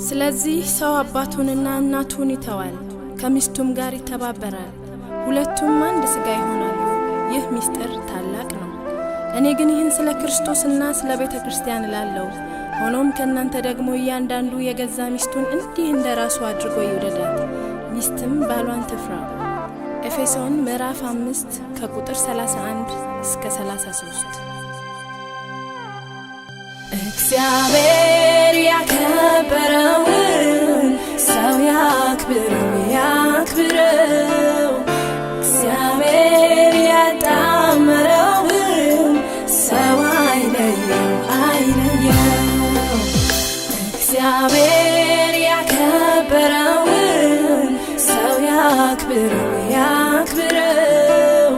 ስለዚህ ሰው አባቱንና እናቱን ይተዋል፣ ከሚስቱም ጋር ይተባበራል፣ ሁለቱም አንድ ሥጋ ይሆናሉ። ይህ ምስጢር ታላቅ ነው። እኔ ግን ይህን ስለ ክርስቶስና ስለ ቤተ ክርስቲያን እላለሁ። ሆኖም ከእናንተ ደግሞ እያንዳንዱ የገዛ ሚስቱን እንዲህ እንደ ራሱ አድርጎ ይውደዳት፣ ሚስትም ባሏን ትፍራ። ኤፌሶን ምዕራፍ 5 ከቁጥር 31 እስከ 33። እግዚአብሔር ያከበረውን ሰው ያክብረው ያክብረው። እግዚአብሔር ያጣመረውን ሰው አይለየው አይለየው። እግዚአብሔር ያከበረውን ሰው ያክብረው ያክብረው።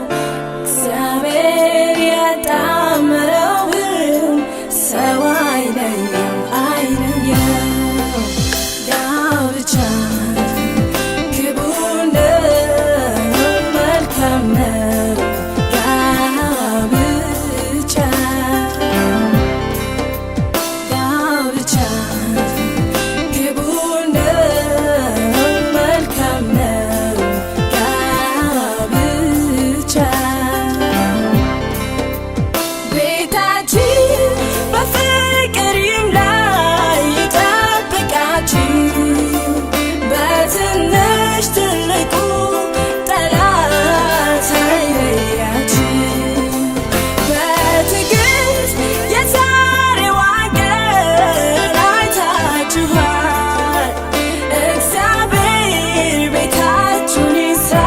እግዚአብሔር ያጣመረውን ሰው አይለየው አይለየው። ጋብቻ ክቡር ነው፣ መልካም ነው። ጋብቻ ጋብቻ ክቡር ነው፣ መልካም ነው። ጋብቻ ቤታችን በፍቅር ይምላ ይጠብቃችሁ፣ በትንሽ ትልቁ ጠላት አይለያችሁ። በትዕግስት የዛሬዋን ቀን አይታችኋል። እግዚአብሔር ቤታችሁን ይስራ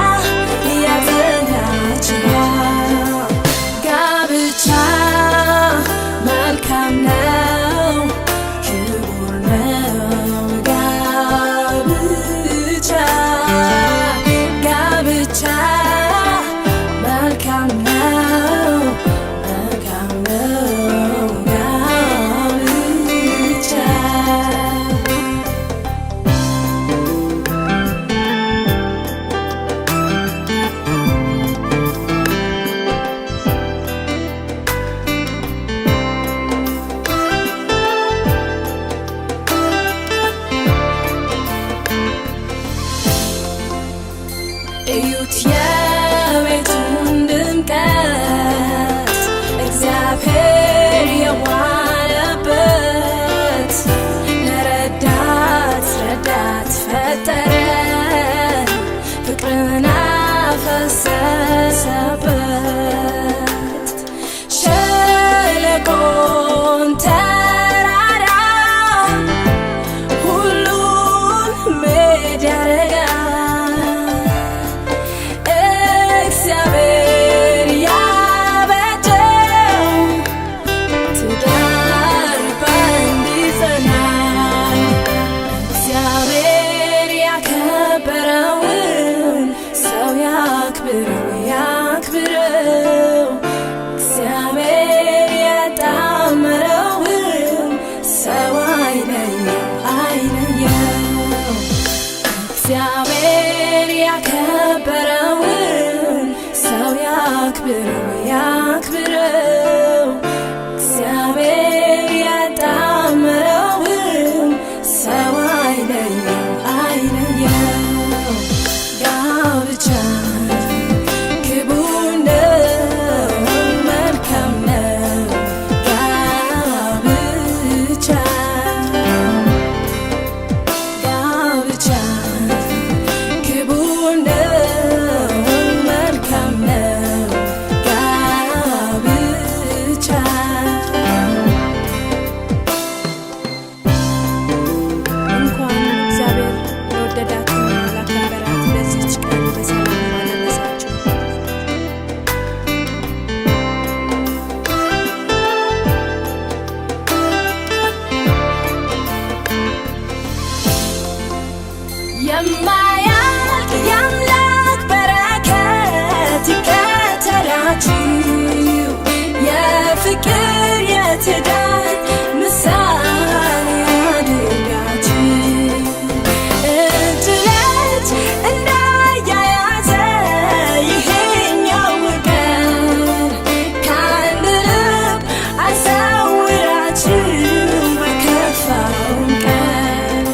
ያጸናችኋል። ጋብቻ መልካም ነው፣ ክቡር ነው። ጋብቻ ጋብቻ መልካም ነው፣ መልካም ነው። ጋብቻ እዩት የቤቱን ድምቀት፣ እግዚአብሔር የዋለበት። ለረዳት ረዳት ፈጠረ፣ ፍቅርን አፈሰሰበት። ሸለቆን ተራራ ሁሉን ሜዳ ያረጋል። እግዚአብሔር ያበጀው ትዳር በአንድ ይጸናል። እግዚአብሔር ያከበረውን ሰው ያክብረው ያክብረው። እግዚአብሔር ያጣመረውን ሰው አይለየው አይለየው። እግዚአብሔር ያከበረውን ሰው ያክብረው ያክብረው። እግዚአብሔር ያጣመረውን ሰው አይለየው አይለየው። ጋብቻ ክቡር ነው፣ መልካም ነው። ጋብቻ ጋብቻ ክቡር ነው፣ መልካም ነው። ጋብቻ እንኳን እግዚአብሔር ለወደዳትና ላከበራት ለዚች ቀን በሰላም አደረሳችሁ። የማያልቅ የአምላክ በረከት ይከተላችሁ፣ የፍቅር የትዳር ምሳሌ ያድርጋችሁ። እጅ ለእጅ እንዳያያዘ ይሄኛው ቀን ከአንድ ልብ አይሰውራችሁ በከፋው ቀን።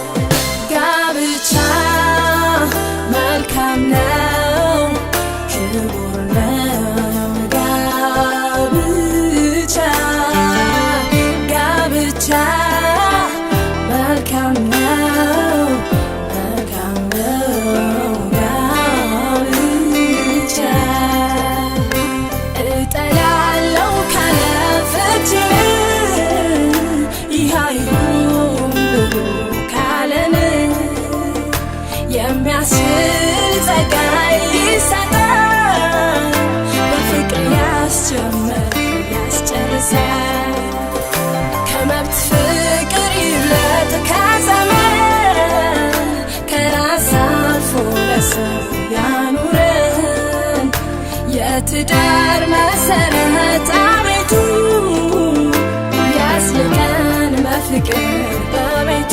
መሰረት አቤቱ ያስልቀን በፍቅር በቤቱ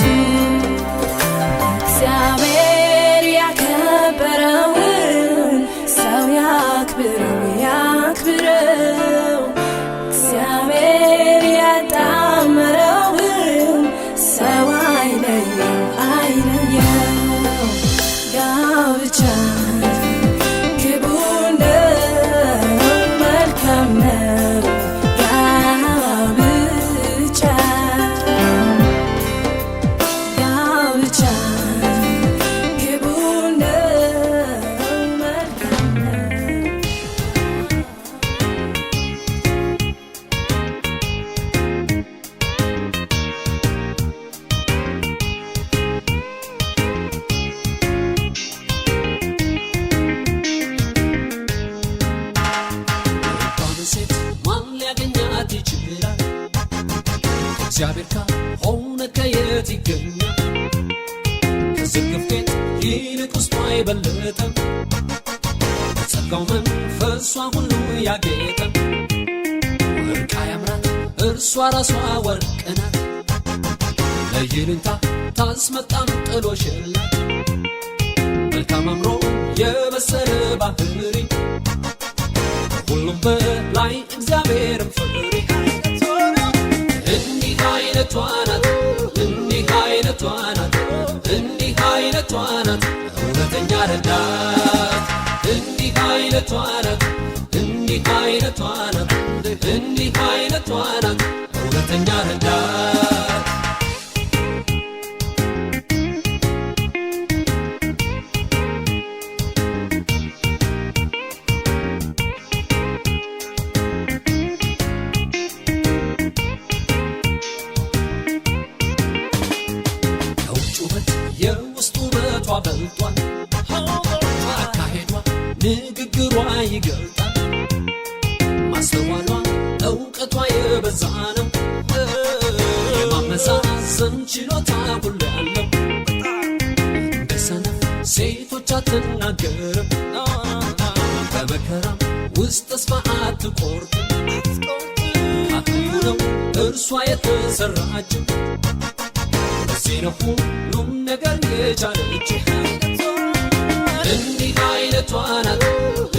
እግዚአብሔር ያከበረውን ሰው ያክብረው ያክብረው እግዚአብሔር ያጣመረውን ሰው አይለየው አይለየው ጋብቻ ክቡር ነው መልካም ነው ጋብቻ ጋብቻ ክቡር ነው መልካም ነው ሴት ማን ሊያገኛት ይችላል? እግዚአብሔር ካልሆነ ከየት ይገኛል? ከዝርግፍ ጌጥ ይልቅ ውስጧ የበለጠ በጸጋው መንፈሷ ሁሉ ያጌጠ ወርቅ ያምራት እርሷ ራሷ ወርቅ ናት። ለይሉኝታ ታስመጣም ጥሎሽ የላት መልካም አምሮ የበሰለ ባህሪ ሁሉም በላይ እግዚአብሔርን ፍሪ እንዲህ አይነቷ ናት እንዲህ አይነቷ ናት እንዲህ አይነቷ ናት እውነተኛ ረዳት እንዲህ አይነቷ ናት እንዲህ አይነቷ ናት እንዲህ አይነቷ ናት እውነተኛ ረዳት የውስጡ ውበቷ በልጧል አካሄዷ ንግግሯ ይገልጣል ማስተዋሏ እውቀቷ የበዛ ነው የማመዛዘን ችሎታ ሁሉ ያለው እንደ ሰነፍ ሴቶች አትናገርም በመከራም ውስጥ ተስፋ አትቆርጥም ከጥንቱ ነው እርሷ የተሰራችው ለዚህ ነው ሁሉም ነገር የቻለች እንዲህ አይነቷ ናት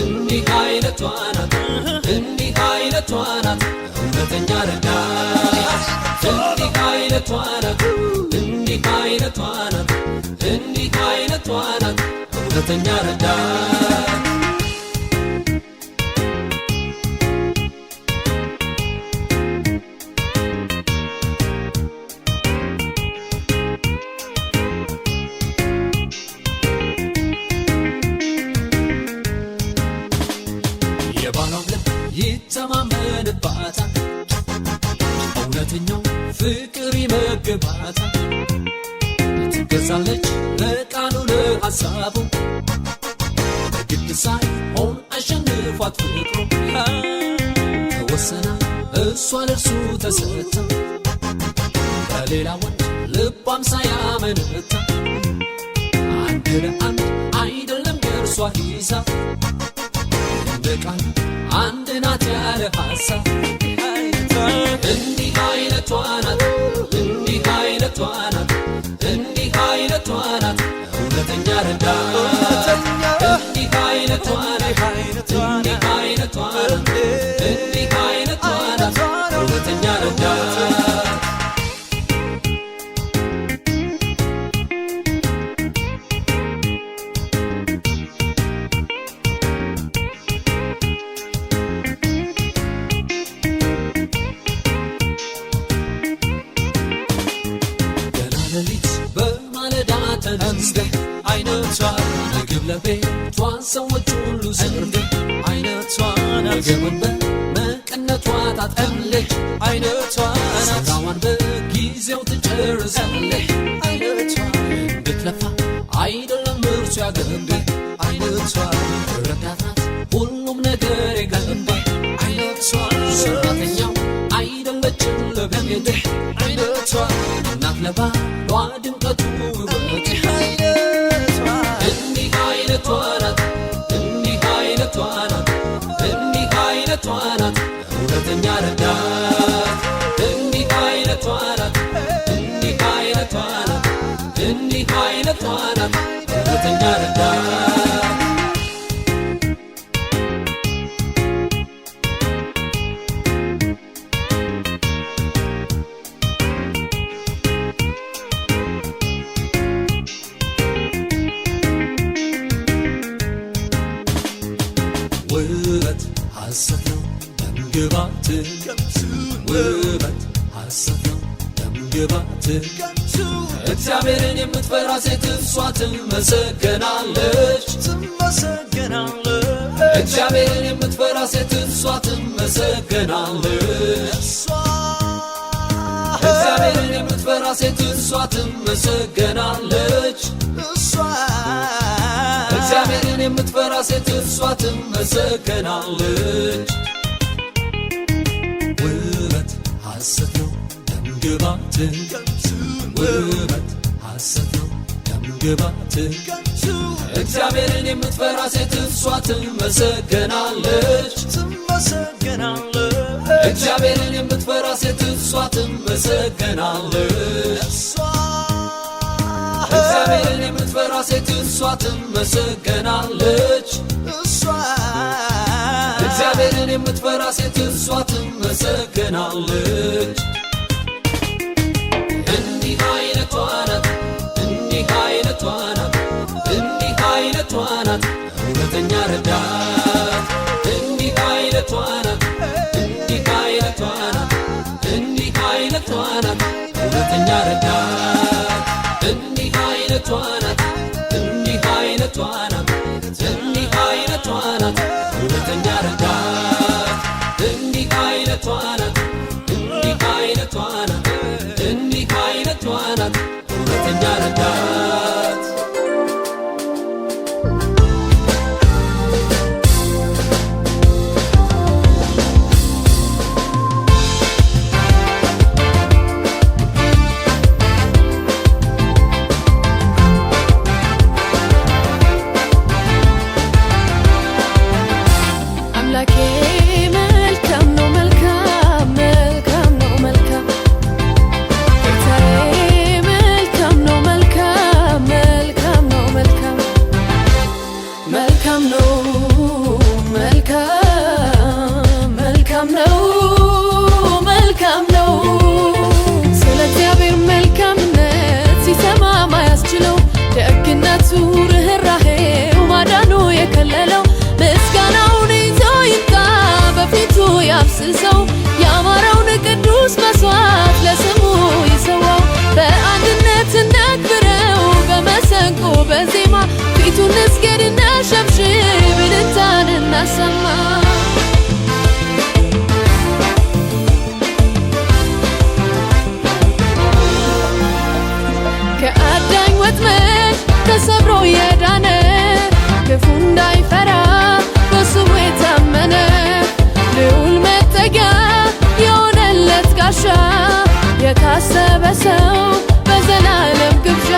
እንዲህ አይነቷ ናት እንዲህ አይነቷ ናት እውነተኛ ረዳት እንዲህ አይነቷ ናት እንዲህ አይነቷ ናት እንዲህ አይነቷ ናት እውነተኛ ረዳት የባሏም ልብ ይተማመንባታል እውነተኛው ፍቅር ይመግባታል ትገዛለች ለቃሉ ለሐሳቡ በግድ ሳይሆን አሸንፏት ፍቅሩ ተወሰና እሷ ለእርሱ ተሰጥታ በሌላ ወንድ ልቧም ሳያመነታ አንድ ለአንድ አይደለም የእርሷ ሂሳብ እንደ ቃሉ አንድ ናት ያለ ሐሳብ እንዲህ አይነቷ ናት እንዲህ አይነቷ ናት እንዲህ አይነቷ ናት እውነተኛ ረዳት እንዲህ አይነቷ ናት እንዲህ አይነቷ ናት እንዲህ አይነቷ ናት እውነተኛ ረዳት ሌሊት በማለዳ ተነስተ አይነቷ ምግብ ለቤቷ ሰዎች ሁሉ ሰርተ አይነቷ ምግብን በመቀነቷ ታጠምለች አይነቷ ስራዋን በጊዜው ትጨርሳለች አይነቷ እንድትለፋ አይደለም እርሱ ያገባ አይነቷ ረዳት ናት ሁሉም ነገር የገባ አይነቷ ሰራተኛው አይደለችም ለቤት አይነቷ እናት ለባሏ ድምቀቱ ውበት እንዲህ አይነቷ ናት እንዲህ አይነቷ ናት እንዲህ አይነቷ ናት እውነተኛ ረዳት እንዲህ አይነቷ ናት እንዲህ አይነቷ ናት እንዲህ አይነቷ ናት እውነተኛ ረዳት ውበት ሐሰት ነው ደምግባት ውበት ሐሰት ነው ደምግባት እግዚአብሔርን የምትፈራ ሴት እሷ ትመሰገናለች እግዚአብሔርን የምትፈራ ሴት እሷ ትመሰገናለች እግዚአብሔርን የምትፈራ ሴት እሷ ትመሰገናለች እግዚአብሔርን የምትፈራ ሴት እሷ ትመሰገናለች ውበት ሐሰት ነው ደምግባት ውበት ሐሰት ነው ደምግባት እግዚአብሔርን የምትፈራ ሴት እሷ ትመሰገናለች እግዚአብሔርን የምትፈራ ሴት እሷ ትመሰገናለች እግዚአብሔርን የምትፈራ ሴት እሷ ትመሰገናለች እግዚአብሔርን የምትፈራ ሴት እሷ ትመሰገናለች እንዲህ አይነቷ ናት እንዲህ አይነቷ ናት እንዲህ አይነቷ ናት እውነተኛ ረዳት እንዲህ አይነቷ ናት እንዲህ አይነቷ ናት እንዲህ አይነቷ ናት እውነተኛ ረዳት እንዲህ አይነቷ ናት እንዲህ አይነቷ ናት እንዲህ አይነቷ ናት እውነተኛ ረዳት እንዲህ አይነቷ ናት እንዲህ አይነቷ ናት እንዲህ አይነቷ ናት እውነተኛ ረዳት አምላኬ መልካም ነው መልካም መልካም ነው መልካም ጌታዬ መልካም ነው መልካም መልካም ነው መልካም መልካም ነው መልካም መልካም ነው መልካም ነው ስለ እግዚአብሔር መልካምነት ሲሰማ ማያስችለው ደግነቱ ርኅራኄው ማዳኑ የከለለው ምስጋናውን ይዞ ይምጣ በፊቱ ያፍስሰው ያማረውን ቅዱስ መስዋዕት ለስሙ ይሰዋው በአንድነት እናክብረው በመሰንቆ በዜማ ፊቱን እንስገድ እናሸብሽብ እልልታን እናሰማ ከአዳኝ ወጥመድ ተሰብሮ የዳነ ክፉ እንዳይፈራ በስሙ የታመነ ልዑል መጠጊያ የሆነለት ጋሻ የታሰበ ሰው በዘላለም ግብዣ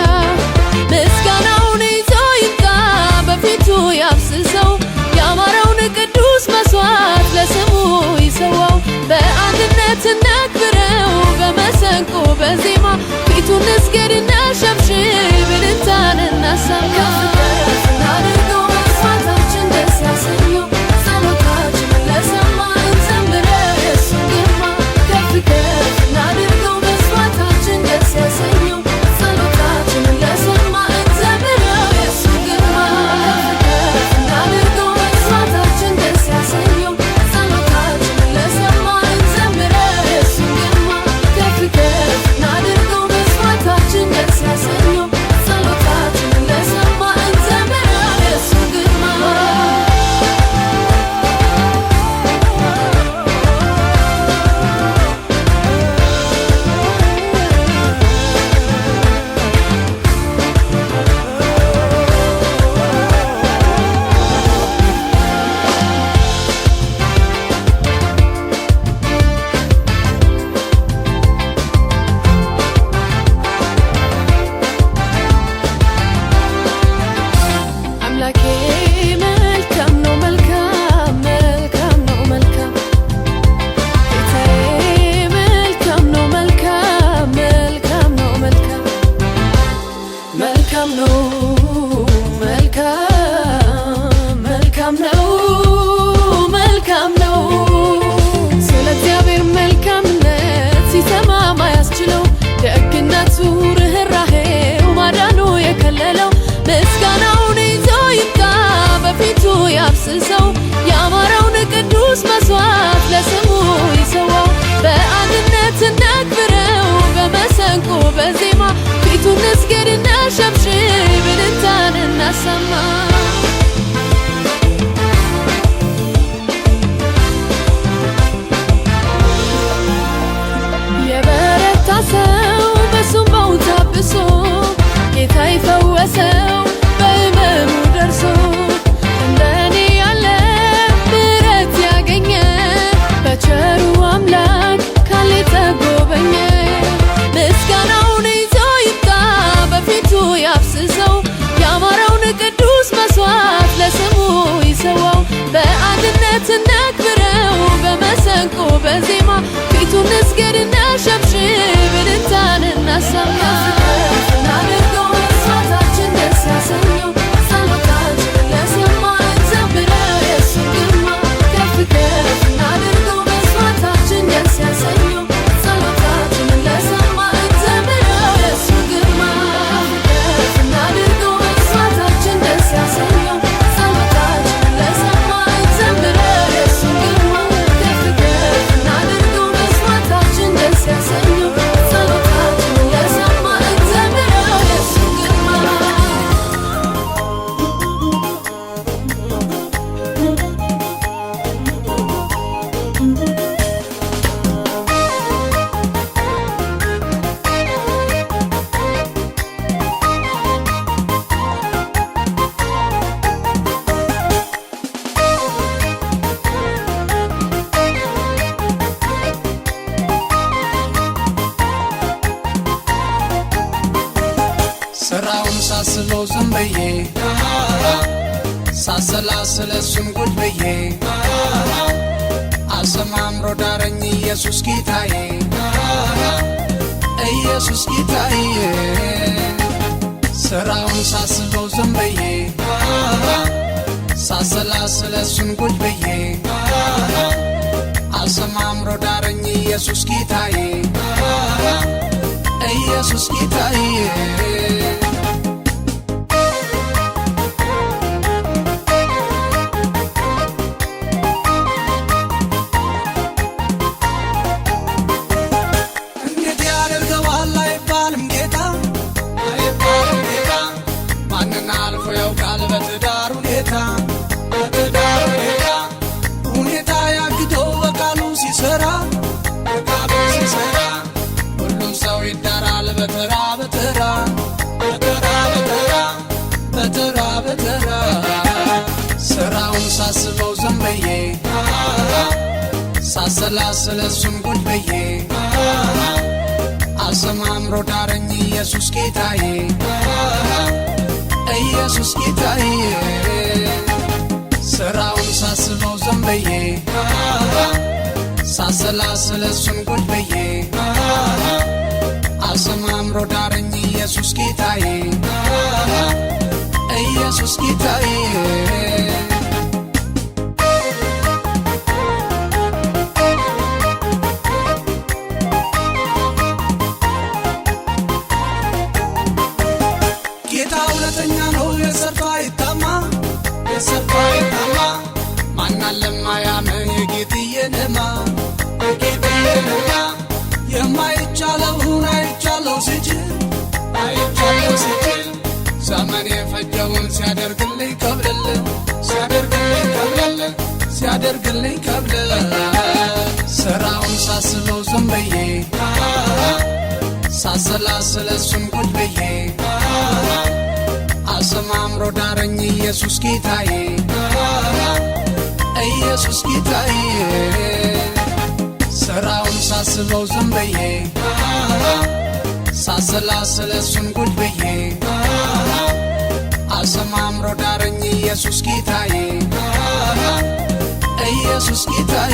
ምስጋናውን ይዞ ይምጣ በፊቱ ያፍስሰው ያማረውን ቅዱስ መስዋዕት ለስሙ ይሰዋው በአንድነት እናክብረው በመሰንቆ በዜማ ፊቱን እንስገድ እናሸብሽብ እልልታን እናሰማ ከፍ እናድርገው መስዋዕታችን ደስ ያሰኘው ጸሎታችንን ለሰማ እንዘምረው የእሱን ግርማ ከፍ ከፍ እናድርገው መስዋዕታችን ደስ ያሰኘው ጸሎታችንን ለሰማ እንዘምረው የእሱን ግርማ ከፍ ከፍ እናድርገው መስዋዕታችን ደስ ያሰኘው ጸሎታችንን ለሰማ እንዘምረው የእሱን ግርማ ከፍ ከፍ እናድርገው መልካም ነው መልካም ነው መልካም ነው ስለ እግዚአብሔር መልካምነት ሲሰማ ማያስችለው ደግነቱ ርኅራኄው ማዳኑ የከለለው ምስጋናውን ይዞ ይምጣ በፊቱ ያፍስሰው ያማረውን ቅዱስ መስዋዕት ለስሙ ይሰዋው በአንድነት እናክብረው በመሰንቆ በዜማ ፊቱን እንስገድ እናሸብሽብ እልልታን እናሰማ የበረታ ሰው በሱምባው ታብሶ ጌታ ይፈወሰው በሕመሙ ደርሶ እንደኔ ያለ ምሕረት ያገኘ በቸሩ አምላክ ካለ ተጎበኘ ምስጋናውን ይዞ ይምጣ በፊቱ ያፍስሰው ያማረውን ቅዱስ መስዋዕት ለስሙ ይሰዋው በአንድነት እናክብረው በመሰንቆ በዜማ ፊቱን እንስገድ እናሸብሽብ እልልታን እናሰማ እናድርገው መስዋዕታችን ደስ ያሰኘው ጸሎታችንን ለሰማ እንዘምረው የእሱን ግርማ ከፍ ከፍ እናድርገው መስዋዕታችን ደስ ያሰኘው ጸሎታችንን ለሰማ እንዘምረው የእሱን ግርማ ከፍ እናድርገው መስዋዕታችን ደስ ያሰኘው ጸሎታችንን ለሰማ እንዘምረው የእሱን ግርማ ከፍ ከፍ እናድርገው መስዋዕታችን ደስ ያሰኘው ጸሎታችንን ለሰማ እንዘምረው የእሱን ግርማ ስራውን ሳስበው ዝም ብዬ ሳሰላስል እሱን ቁጭ ብዬ አሰማምሮ ዳረኝ ኢየሱስ ጌታዬ ኢየሱስ ጌታዬ ስራውን ሳስበው ዝም ብዬ ሳሰላስል እሱን ቁጭ ብዬ አሰማምሮ ዳረኝ ኢየሱስ ጌታዬ ኢየሱስ ጌታዬ እንዴት ያደርገዋል አይባልም ጌታ ማንን አልፎ ያውቃል በትዳር ሁኔታ ሁኔታ ያግደው በቃሉ ሲሰራ ሁሉም ሰው ይዳራል በተራ በተራ ስራውን ሳስበው ዝም ብዬ ሳሰላስል እሱን ቁጭ ብዬ አሰማምሮ ዳረኝ ኢየሱስ ጌታዬ ኢየሱስ ጌታዬ ስራውን ሳስበው ዝም ብዬ ሳሰላስል እሱን ቁጭ ብዬ አሰማምሮ ዳረኝ ኢየሱስ ጌታዬ ኢየሱስ ጌታዬ ጌታ እውነተኛ ነው የሰርቶ አይታማ ማናለማ ያምን የጌትዬንማ የማይቻለውን አይቻለው ሲችል ዘመን የፈጀውን ሲያደርግልኝ ከብለል ስራውን ሳስበው ዝም ብዬ ሳሰላስል እሱን ቁጭ ብዬ አሰማምሮ ዳረኝ ኢየሱስ ጌታዬ ኢየሱስ ጌታዬ ስራውን ሳስበው ዝም ብዬ ሳሰላስል እሱን ቁጭ ብዬ አሰማምሮ ዳረኝ ኢየሱስ ጌታዬ ኢየሱስ ጌታዬ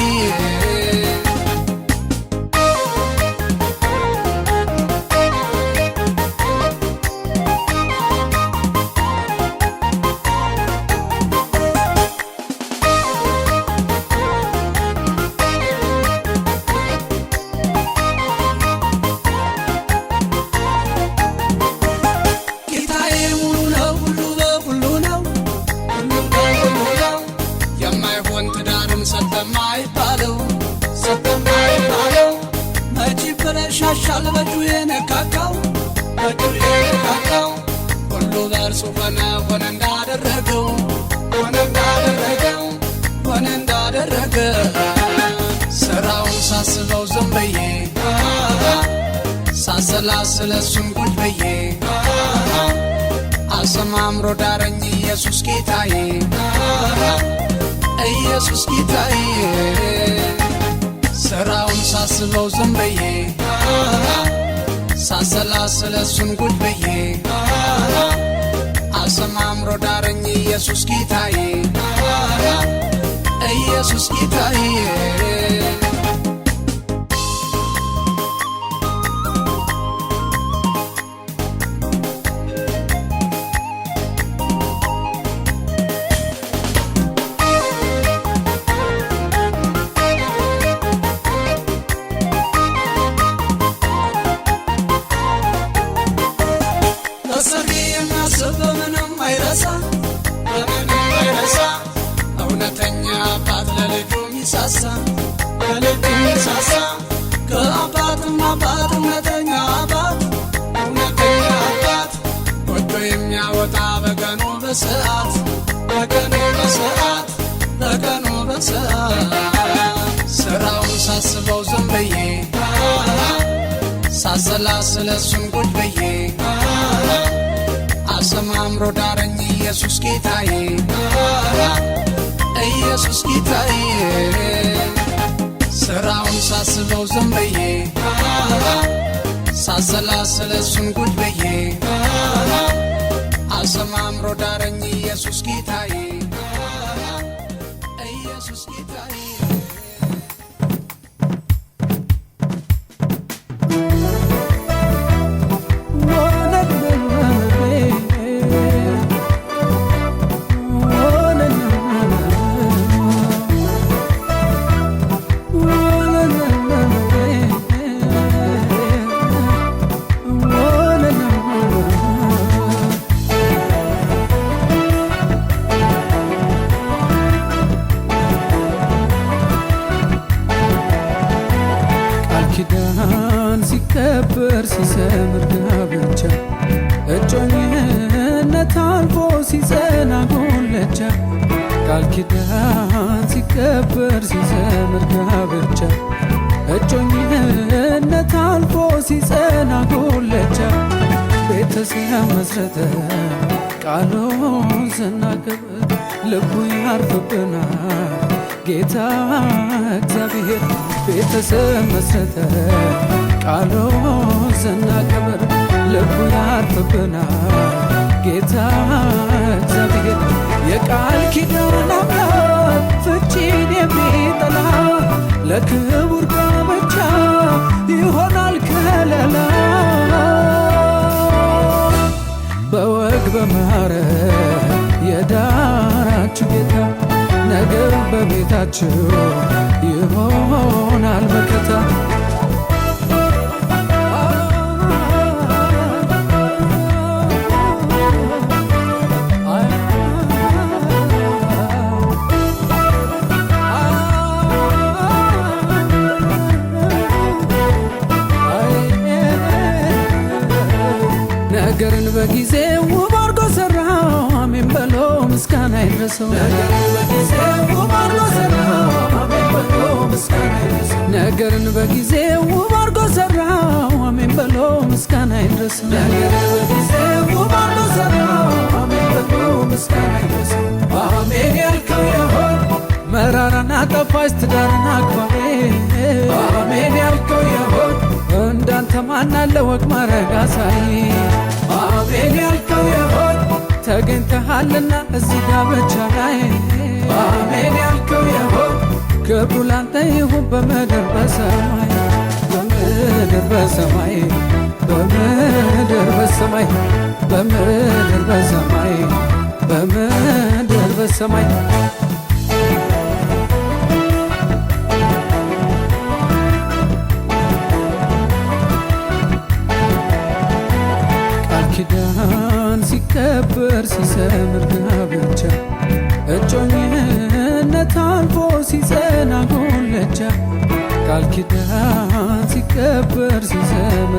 ቃል በእጁ የነካካው በእጁ የነካካው ሁሉ በእርሱ ሆነ እንዳደረገው ሆነ እንዳደረገ ሥራውን ሳስበው ዝም ብዬ ሳሰላስል እሱን ቁጭ ብዬ አሰማምሮ ዳረኝ ኢየሱስ ጌታዬ ኢየሱስ ጌታዬ ሥራውን ሳስበው ዝም ብዬ ሳሰላስል እሱን ቁጭ ብዬ አሰማምሮ ዳረኝ ኢየሱስ ጌታዬ ኢየሱስ ጌታዬ ለሰሪ የሚያስብ በምንም አይረሳ እውነተኛ አባት ለልጁ ሚሳሳ ከአባትም አባት እውነተኛ አባት ወዶ የሚያወጣ በቀኑ በሰዓት ሥራውን ሳስበው ዝም ብዬ ሳሰላስል እሱን ቁጭ ብዬ አሰማምሮ ዳረኝ ኢየሱስ ጌታዬ ኢየሱስ ጌታዬ ሥራውን ሳስበው ዝም ብዬ ሳሰላስል እሱን ቁጭ ብዬ አሰማምሮ ዳረኝ ኢየሱስ ጌታዬ ኢየሱስ ጌታዬ ኪዳን ሲከበር ሲሰምር ጋብቻ እጮኝነት አልፎ ሲጸና ጉልቻ ቃል ኪዳን ሲከበር ሲሰምር ጋብቻ እጮኝነት አልፎ ሲጸና ጉልቻ ቤተሰብ መስረተ ቃሉን ስናከብር ልቡ ያርፍብናል ጌታ እግዚአብሔር ቤተሰብ መስረተ ቃሉን ስናከብር ልቡ ያርፍብናል ጌታ እግዚአብሔር የቃል ኪዳን አምላክ ፍቺን የሚጠላ ለክቡር ጋብቻ ይሆናል ከለላ በወግ በማዕረግ የዳራችሁ ጌታ ነገር በቤታችሁ ይሆናል መከታ ነገርን በጊዜ ውብ አርጎ ሰራው አሜን በሎ ምስጋና ይድረሰው ነገርን በጊዜ ውብ አርጎ ሰራው አሜን በሎ ምስጋና ይድረሰው አሜን ያልከው ይሆን መራራና ጣፋጭ ትዳርና አክባሪ አሜን ያልከው ይሆን እንዳንተ ማናለ ወግ ማረግ አሳይ አሜን ያልከው ይሆን ተገኝተሃልና እዚህ ጋብቻ ላይ አሜን ያልከው ይሆን ክብሩ ላንተ ይሁን በምድር በሰማይ በምድር በሰማይ በምድር በሰማይ በምድር በሰማይ በምድር በሰማይ ኪዳን ሲከበር ሲሰምር ጋብቻ እጮኝነት አልፎ ሲጸና ጉልቻ ቃል ኪዳን ሲከበር ሲሰምር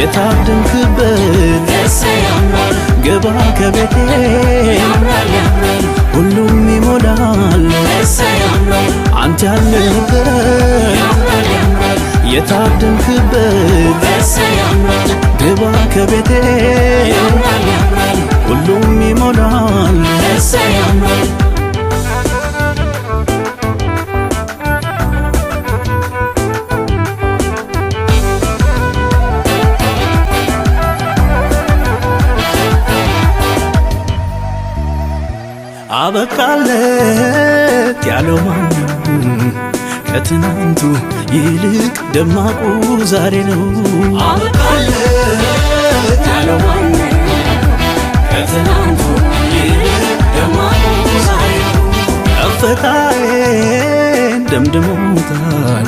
የታደምክበት ግባ ከቤቴ ሁሉም ይሞላል አንተ ያለህበት የታደምክበት ግባ ከቤቴ ሁሉም ይሞላል አበቃለት ያለው ማነው ከትናንቱ ይልቅ ደማቁ ዛሬ ነው አበቃለት ያለው ማነው ከትናንቱ ይልቅ ደማቁ ዛሬ ነው ከፍታዬን ደምድሞታል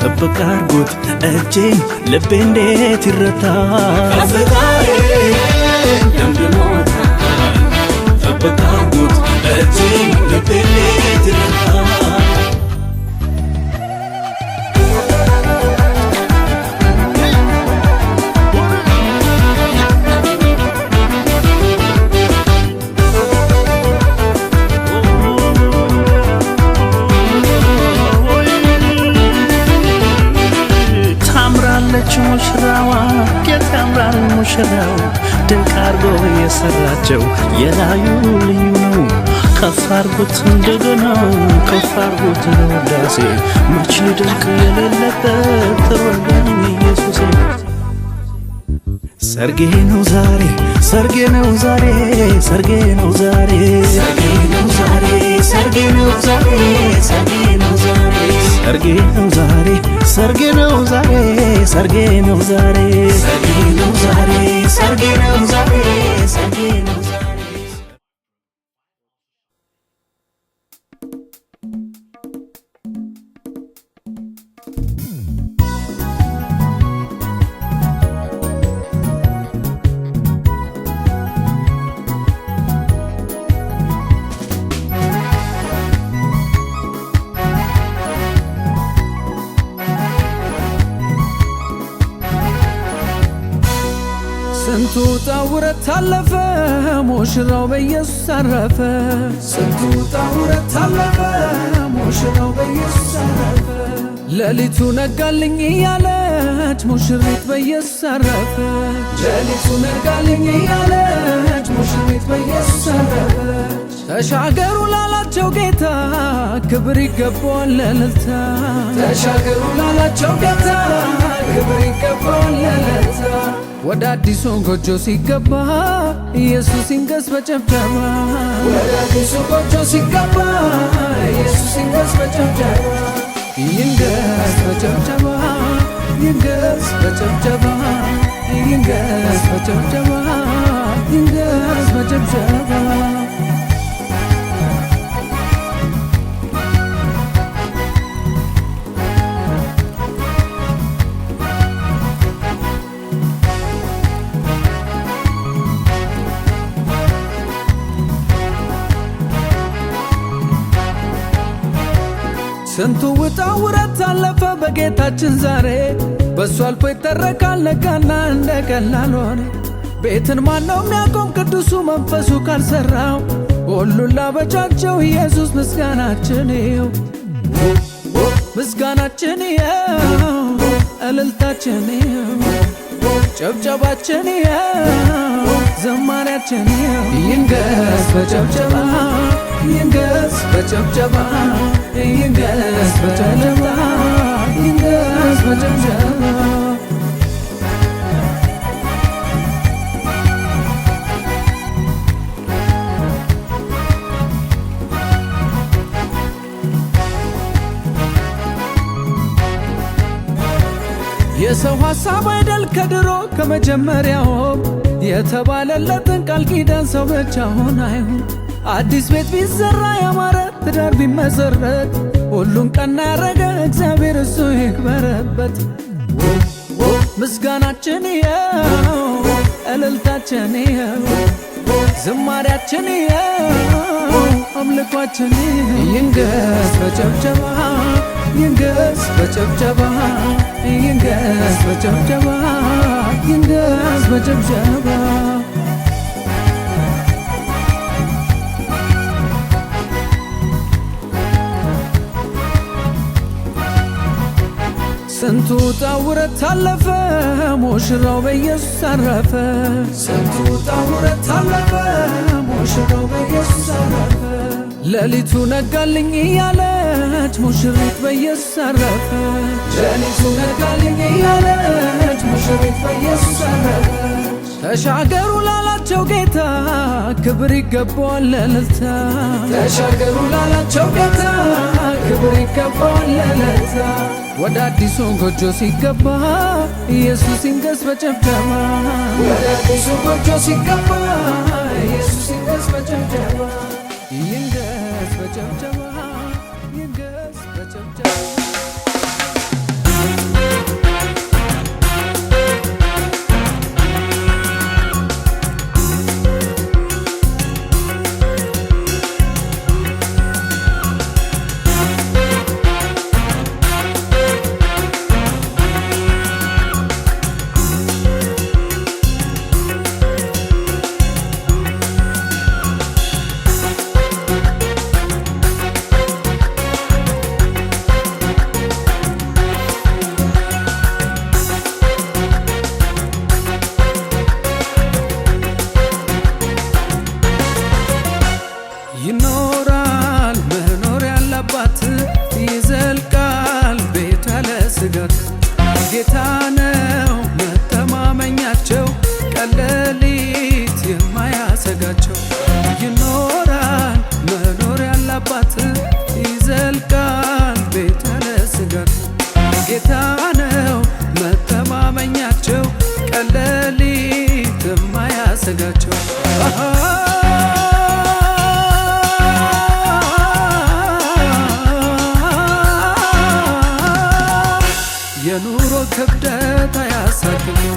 ጥብቅ አድርጎት እጄን ልቤ እንዴት ይረታል ከፍታዬን ደምድሞታል ጥብቅ አድርጎት እጄን ልቤ እንዴት ይረታል ሙሽራዋ ጌጥ ያምራል ሙሽራው ድንቅ አርጎ የሰራቸው የላዩ ልዩ ነው ከፍ አርጎት እንደገና ከፍ አርጎት ለወዳሴ መች ድንቅ የሌለበት ተወዳኝ ኢየሱሴ ሰርጌ ነው ዛሬ ሰርጌ ነው ዛሬ ሰርጌ ነው ዛሬ ሰርጌ ነው ዛሬ ሰርጌ ነው ዛሬ ሰርጌ ነው ዛሬ ሰርጌ ነው ዛሬ ሰርጌ ነው ዛሬ ሰርጌ ነው ዛሬ ሰርጌ ነው ዛሬ ሰርጌ ነው ዛሬ ሰርጌ ነው ዛሬ ስንቱ ጣውረት ታለፈ ሙሽራው በኢየሱስ አረፈ ስንቱ ጣውረት ታለፈ ሙሽራው በኢየሱስ አረፈ ሌሊቱ ነጋልኝ እያለች ሙሽሪት በኢየሱስ አረፈች ሌሊቱ ነጋልኝ እያለች ሙሽሪት በኢየሱስ አረፈች ተሻገሩ ላላቸው ጌታ ክብር ይገባዋል ለእልልታ ተሻገሩ ላላቸው ጌታ ክብር ይገባዋል ለእልልታ ወደ አዲሱ ጎጆ ሲገባ ኢየሱስ ይንገስ በጨብጨባ ወደ አዲሱ ጎጆ ሲገባ ኢየሱስ ይንገስ በጨብጨባ ይንገስ በጨብጨባ ይንገስ በጨብጨባ ይንገስ በጨብጨባ ይንገስ በጨብጨባ ስንቱ ውጣ ውረት አለፈ በጌታችን ዛሬ በሱ አልፎ ይተረካል ነጋና እንደ ቀላል ሆነ ቤትን ማነው የሚያቆም ቅዱሱ መንፈሱ ካልሰራው ሁሉን ላበጃቸው ኢየሱስ ምስጋናችን ይው ምስጋናችን ይው እልልታችን ይው ጨብጨባችን ይው ዘማሪያችን ይው ይንገስ በጨብጨባ ይንገስ በጨብጨባ ይንገስ በጨብጨባ ይንገስ በጨብጨባ የሰው ሐሳብ አይደል ከድሮ ከመጀመሪያው የተባለለትን ቃል ኪዳን ሰው ብቻውን አይሁን አዲስ ቤት ቢሰራ ያማረ ትዳር ቢመሰረት ሁሉን ቀና ያረገ እግዚአብሔር እሱ ይክበረበት ምስጋናችን ይኸው እልልታችን ይኸው ዝማሪያችን ይኸው አምልኳችን ይንገስ በጨብጨባ ይንገስ በጭብጨባ ይንገስ በጭብጨባ ይንገስ በጭብጨባ ስንቱ ጣውረት አለፈ ሙሽራው በኢየሱስ አረፈ ስንቱ ጣውረት አለፈ ሙሽራው በኢየሱስ አረፈ ሌሊቱ ነጋልኝ እያለች ሙሽሪት በኢየሱስ አረፈች ሌሊቱ ነጋልኝ እያለች ሙሽሪት በኢየሱስ አረፈች ተሻገሩ ላላቸው ጌታ ክብር ይገባዋል ለእልልታ ተሻገሩ ላላቸው ጌታ ክብር ይገባዋል ለእልልታ ወደ አዲሱ ጎጆ ሲገባ ኢየሱስ ይንገስ በጭብጨባ ወደ አዲሱ ጎጆ ሲገባ ኢየሱስ ይንገስ በጭብጨባ ይንገስ በጭብጨባ ይንገስ በጭብጨባ ይኖራል መኖር ያለባት ይዘልቃል ቤት ያለ ስጋት ጌታ ነው መተማመኛቸው ቀን ሌሊት የማያሰጋቸው ይኖራል መኖር ያለባት ይዘልቃል ቤት ያለ ስጋት ጌታ ነው መተማመኛቸው ቀን ሌሊት የማያሰጋቸው የኑሮ ክብደት አያሳክመው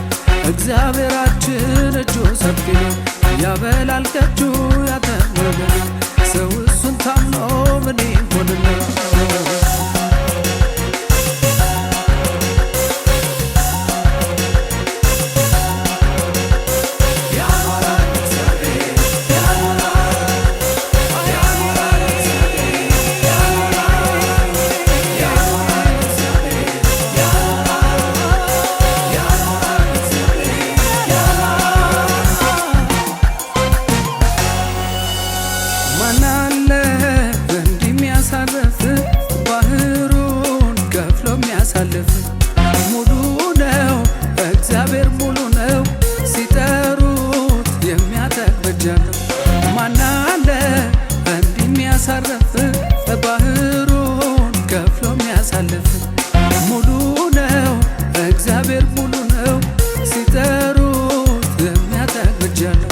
እግዚአብሔራችን እጁ ሰፊ ነው ያበላል ከእጁ ያተርፋል ሰው እሱን ታምኖ ምን ይሆንና ማናለ እንዲህ የሚያሳርፍ ባህሩን ከፍሎ የሚያሳልፍ ሙሉ ነው እግዚአብሔር ሙሉ ነው ሲጠሩት የሚያጠግበጃለው ማናለ እንዲህ የሚያሳርፍ ባህሩን ከፍሎ የሚያሳልፍ ሙሉ ነው እግዚአብሔር ሙሉ ነው ሲጠሩት የሚያጠግበጃለው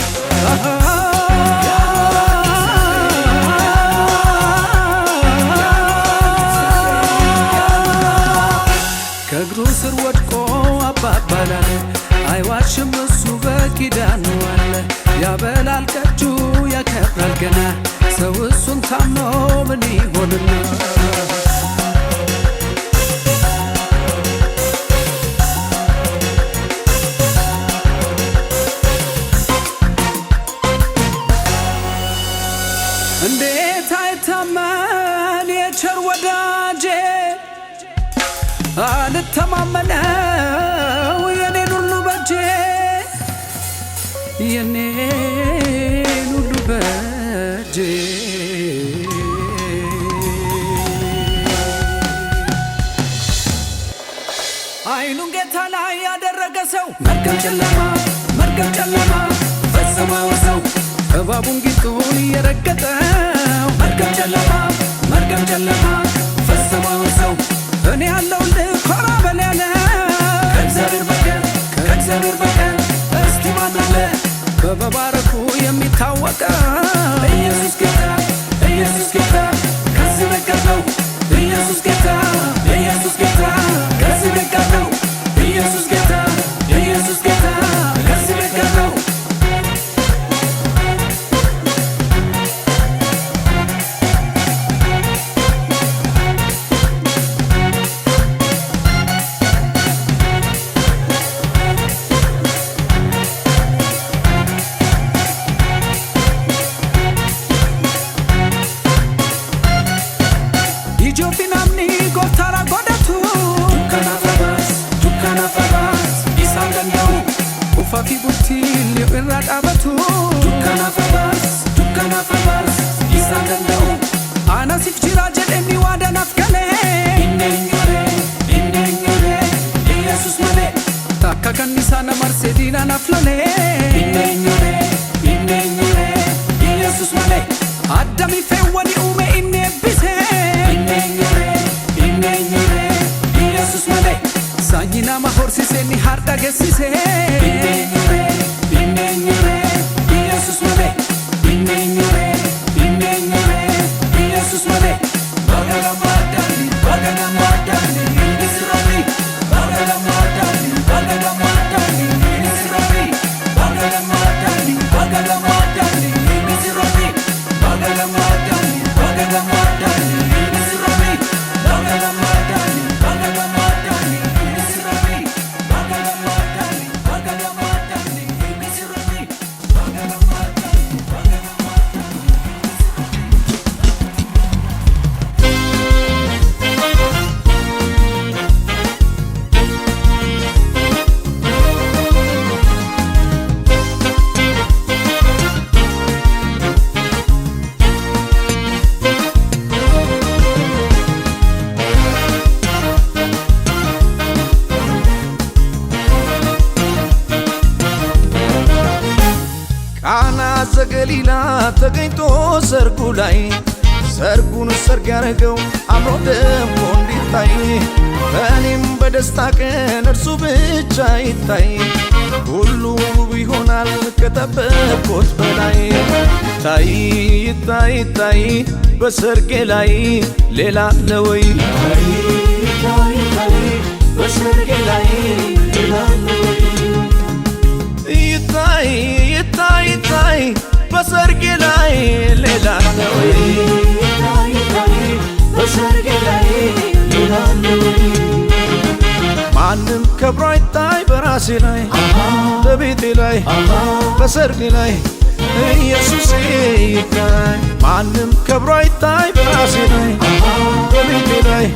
ከእግሩ ስር ወድቆ አባባላለ አይዋሽም እሱ በኪዳኑ አለ ያበላል ከእጁ ያከብራል ገና ሰው እሱን ታምኖ ምን ይሆንና እንዴት አይታመን የቸር ወዳጄ አልተማመነው የኔን ሁሉ በጄ የኔን ሁሉ በጄ አይኑን ጌታ ላይ ያደረገ ሰው መርገም ጨለማ ፈጽመው ሰው እባቡን ጊንጡን እየረገጠው መርገም ጨለማ ፈጽመው ሰው እኔ ያለውልህ ኮራ በል ያለ ከእግዚአብሔር በቀር እስቲ ማን አለ በመባረኩ የሚታወቀው ኢየሱስ ጌታ ከዚህ በቀር ነው ኢየሱስ ጌታ ከዚህ በቀር ነው ኢየሱስ ጌታ ከዚህ በቀር ነው Bati butti irra dhaabatu dukkana fabars isaan danda'u anasif jira jedheni waadanaaf galee inni Yesus malee takka kan isaan marsee diina naaf lolee inni Yesus malee addami feewwani uume inni eebbisee inni Yesus malee saanyi nama horsisee ni har'a geessisee inni Yesus malee inni Yesus malee bagana madani Israeli bagana madani Israeli bagana madani Israeli bagana madani Israeli bagana madani Israeli bagana madani Israeli ቃና ዘገሊላ ተገኝቶ ሰርጉ ላይ ሰርጉን ሰርግ ያረገው አምሮ ደምቆ እንዲታይ በእኔም በደስታ ቀን እርሱ ብቻ ይታይ ሁሉ ውብ ይሆናል ከጠበቅኩት በላይ ታይ በሰርጌ ላይ ሌላ አለ ወይ በሰርጌ ላይ ሌላ አለ ወይ ይታይ በሰርጌ ላይ ሌላ አለ ወይ በሰርጌ ላይ ሌላ አለ ወይ ማንም ከብሮ አይታይ በራሴ ላይ በቤቴ ላይ በሰርጌ ላይ ኢየሱስ ይታይ ማንም ከብሮ አይታይ በራሴ ላይ በቤቴ ላይ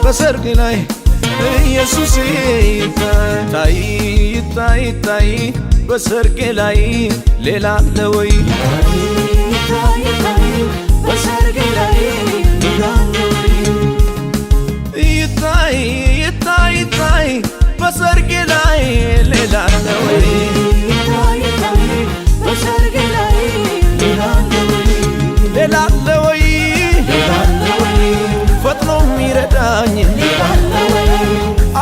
በሰርጌ ላይ ኢየሱስ ይታይ በሰርጌ ላይ ሌላ አለ ወይ በሰርጌ ላይ ሌላ አለ ወይ ይታይ በሰርጌ ላይ ሌላ አለ ወይ በሰርጌ ላይ ሌላ አለ ወይ ፈጥኖ የሚረዳኝ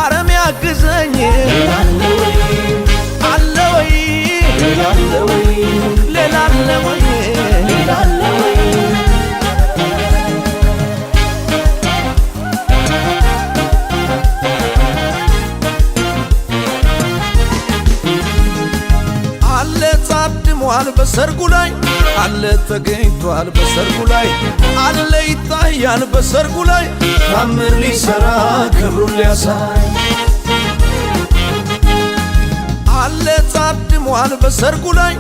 አረም ያግዘኝ አለ ወይ ሌላ አለ ወይ አለ ታድሟል በሰርጉ ላይ አለ ተገኝቷል በሰርጉ ላይ አለ ይታያል በሰርጉ ላይ ታምር ሊሰራ ክብሩን ሊያሳይ አለ ታድሟል በሰርጉ ላይ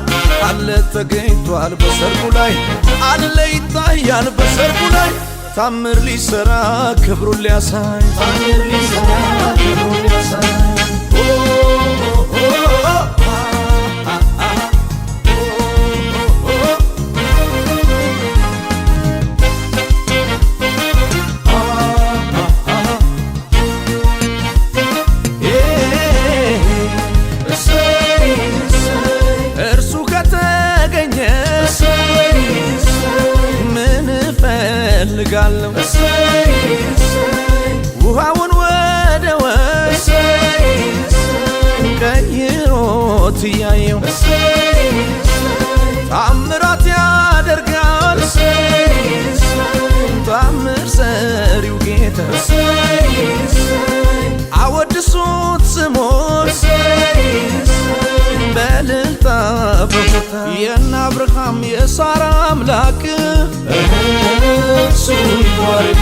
አለ ተገኝቷል በሰርጉ ላይ አለ ይታያል በሰርጉ ላይ ታምር ሊሰራ ክብሩን ሊያሳይ እፈልጋለሁ ውሃውን ወደ ወይን ቀይሮት እያየው ታምራት ያደርጋል ታምር ሰሪው ጌታ አወድሱት ስሙን በእልልታ በሆታ የእነ አብርሃም የሳራ አምላክ እሱ ይባረክ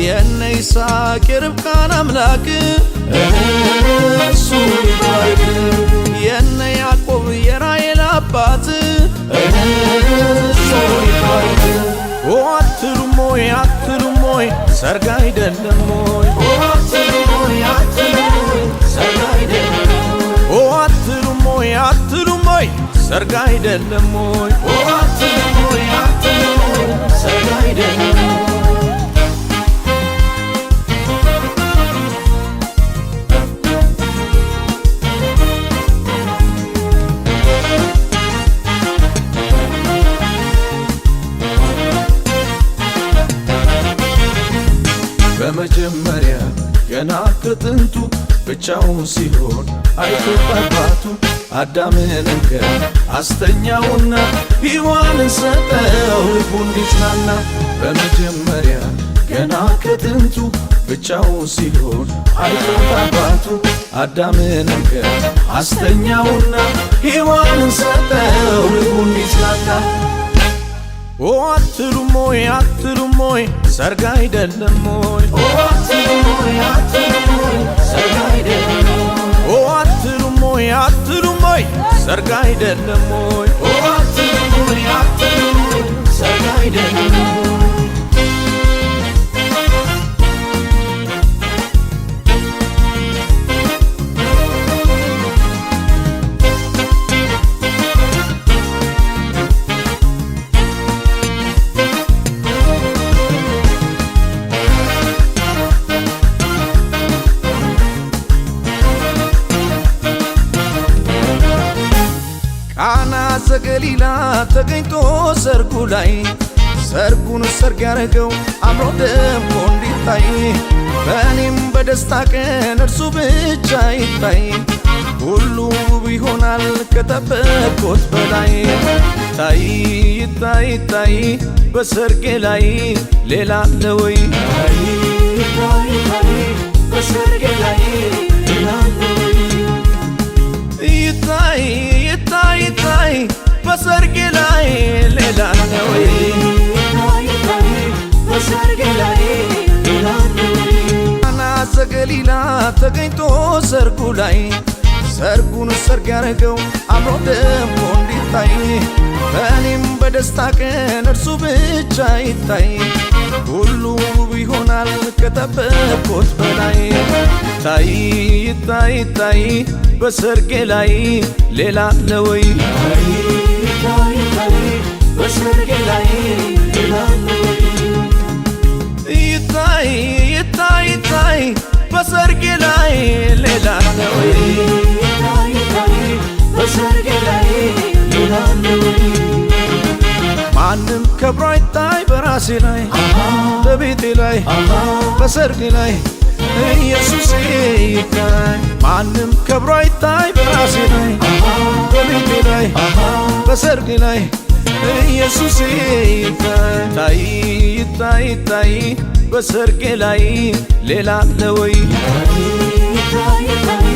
የእነ ይስሐቅ የርብቃን አምላክ እሱ ይባረክ የእነ ያዕቆብ የራሔል አባት እሱ ይባረክ አትሉም ወይ ሰርግ አይደለም ወይ አትሉም ወይ ሰርግ አይደለም ሰርግ አይደለም ወይ አትሉም ወይ ሰርግ አይደለም ወይ በመጀመሪያ ገና ከጥንቱ ብቻውን ሲሆን አይቶ አባቱ አዳምን እንከን አስተኛውና ሔዋንን ሰጠው ልቡ እንዲጽናና። በመጀመሪያ ገና ከጥንቱ ብቻውን ሲሆን አይቶ አባቱ አዳምን እንከን አስተኛውና ሔዋንን ሰጠው ልቡ እንዲጽናና። አትሉም ወይ ሰርግ አይደለም ወይ አትሉም ወይ ሰርግ አይደለም ወይ አትሉም ወይ ሰርግ አይደለም ወይ አትሉም ወይ ሰርግ አይደለም ወይ ቃና ዘገሊላ ተገኝቶ ሰርጉ ላይ ሰርጉን ሰርግ ያረገው አምሮ ደምቆ እንዲታይ በእኔም በደስታ ቀን እርሱ ብቻ ይታይ ሁሉ ውብ ይሆናል ከጠበቅኩት በላይ ታይ ይታይ ታይ በሰርጌ ላይ ሌላ አለ ወይ ታይ ይታይ ታይ በሰርጌ ላይ ሌላ አለ ወይ ይታይ ይታይ ታይ በሰርጌ ላይ ሌላ አለ ወይ ይታይ በሰርጌ ላይ ሌላ አለ ወይ ቃና ዘገሊላ ተገኝቶ ሰርጉ ላይ ሰርጉን ሰርግ ያረገው አምሮ ደምቆ እንዲታይ በእኔም በደስታ ቀን እርሱ ብቻ ይታይ ሁሉ ውብ ይሆናል ከጠበቅኩት በላይ ታይ ይታይ ታይ በሰርጌ ላይ ሌላ አለ ወይ ታይ ይታይ ታይ በሰርጌ ላይ ሌላ አለ ወይ ይታይ ይታይ ታይ በሰርጌ ላይ ሌላ አለ ወይ ይታይ ታይ በሰርጌ ላይ ሌላ አለ ወይ ማንም ከብሮ አይታይ በራሴ ላይ በቤቴ ላይ በሰርጌ ላይ ኢየሱስ ይታይ ማንም ከብሮ አይታይ በራሴ ላይ በቤቴ ላይ በሰርጌ ላይ ኢየሱስ ይታይ ታይ ይታይ ታይ በሰርጌ ላይ ሌላ አለ ወይ ይታይ ታይ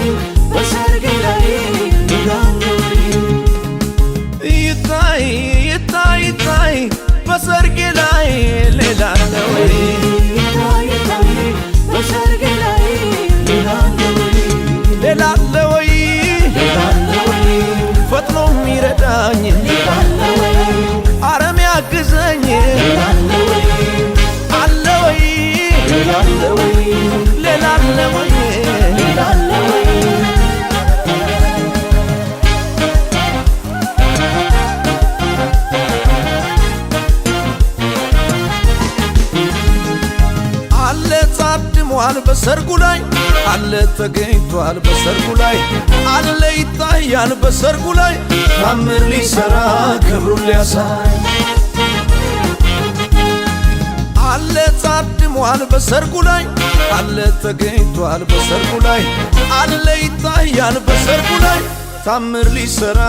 በሰርጌ ላይ ሌላ አለ ወይ ይታይ ይታይ ታይ በሰርጌ ላይ ሌላ አለ ወይ ይታይ ታይ በሰርጌ ላይ ሌላ አለ ወይ ሌላ አለ ወይ ሌላ አለ ወይ ፈጥኖ የሚረዳኝ ሌላ አለ ወይ አረም ያግዘኝ ሌላ አለ ወይ አለ ወይ ሌላ አለ ወይ ሌላ አለ ወይ ሌላ አለ ወይ ታድሟል በሰርጉ ላይ አለ ተገኝቷል በሰርጉ ላይ አለ ይታያል በሰርጉ ላይ ታምር ሊሰራ ክብሩን ሊያሳይ አለ ታድሟል በሰርጉ ላይ አለ ተገኝቷል በሰርጉ ላይ አለ ይታያል በሰርጉ ላይ ታምር ሊሰራ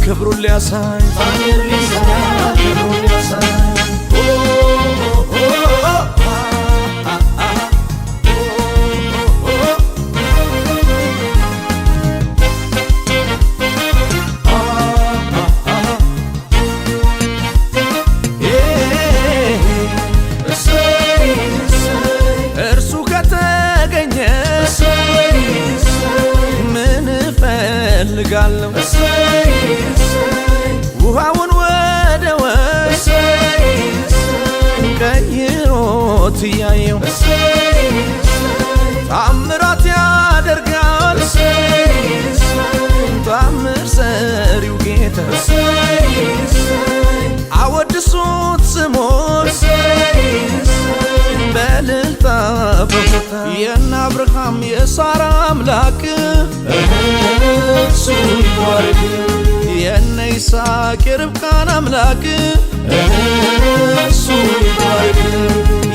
ክብሩን ሊያሳይ ታምር ሊሰራ ክብሩን ሊያሳይ እፈልጋለሁ ውሃውን ወደ ወይን ቀይሮት እያየው ታምራት ያደርጋል ታምር ሰሪው ጌታ አብርሃም የሳራ አምላክ እሱ ይባረክ። የነ ይስሐቅ የርብቃን አምላክ እሱ ይባረክ።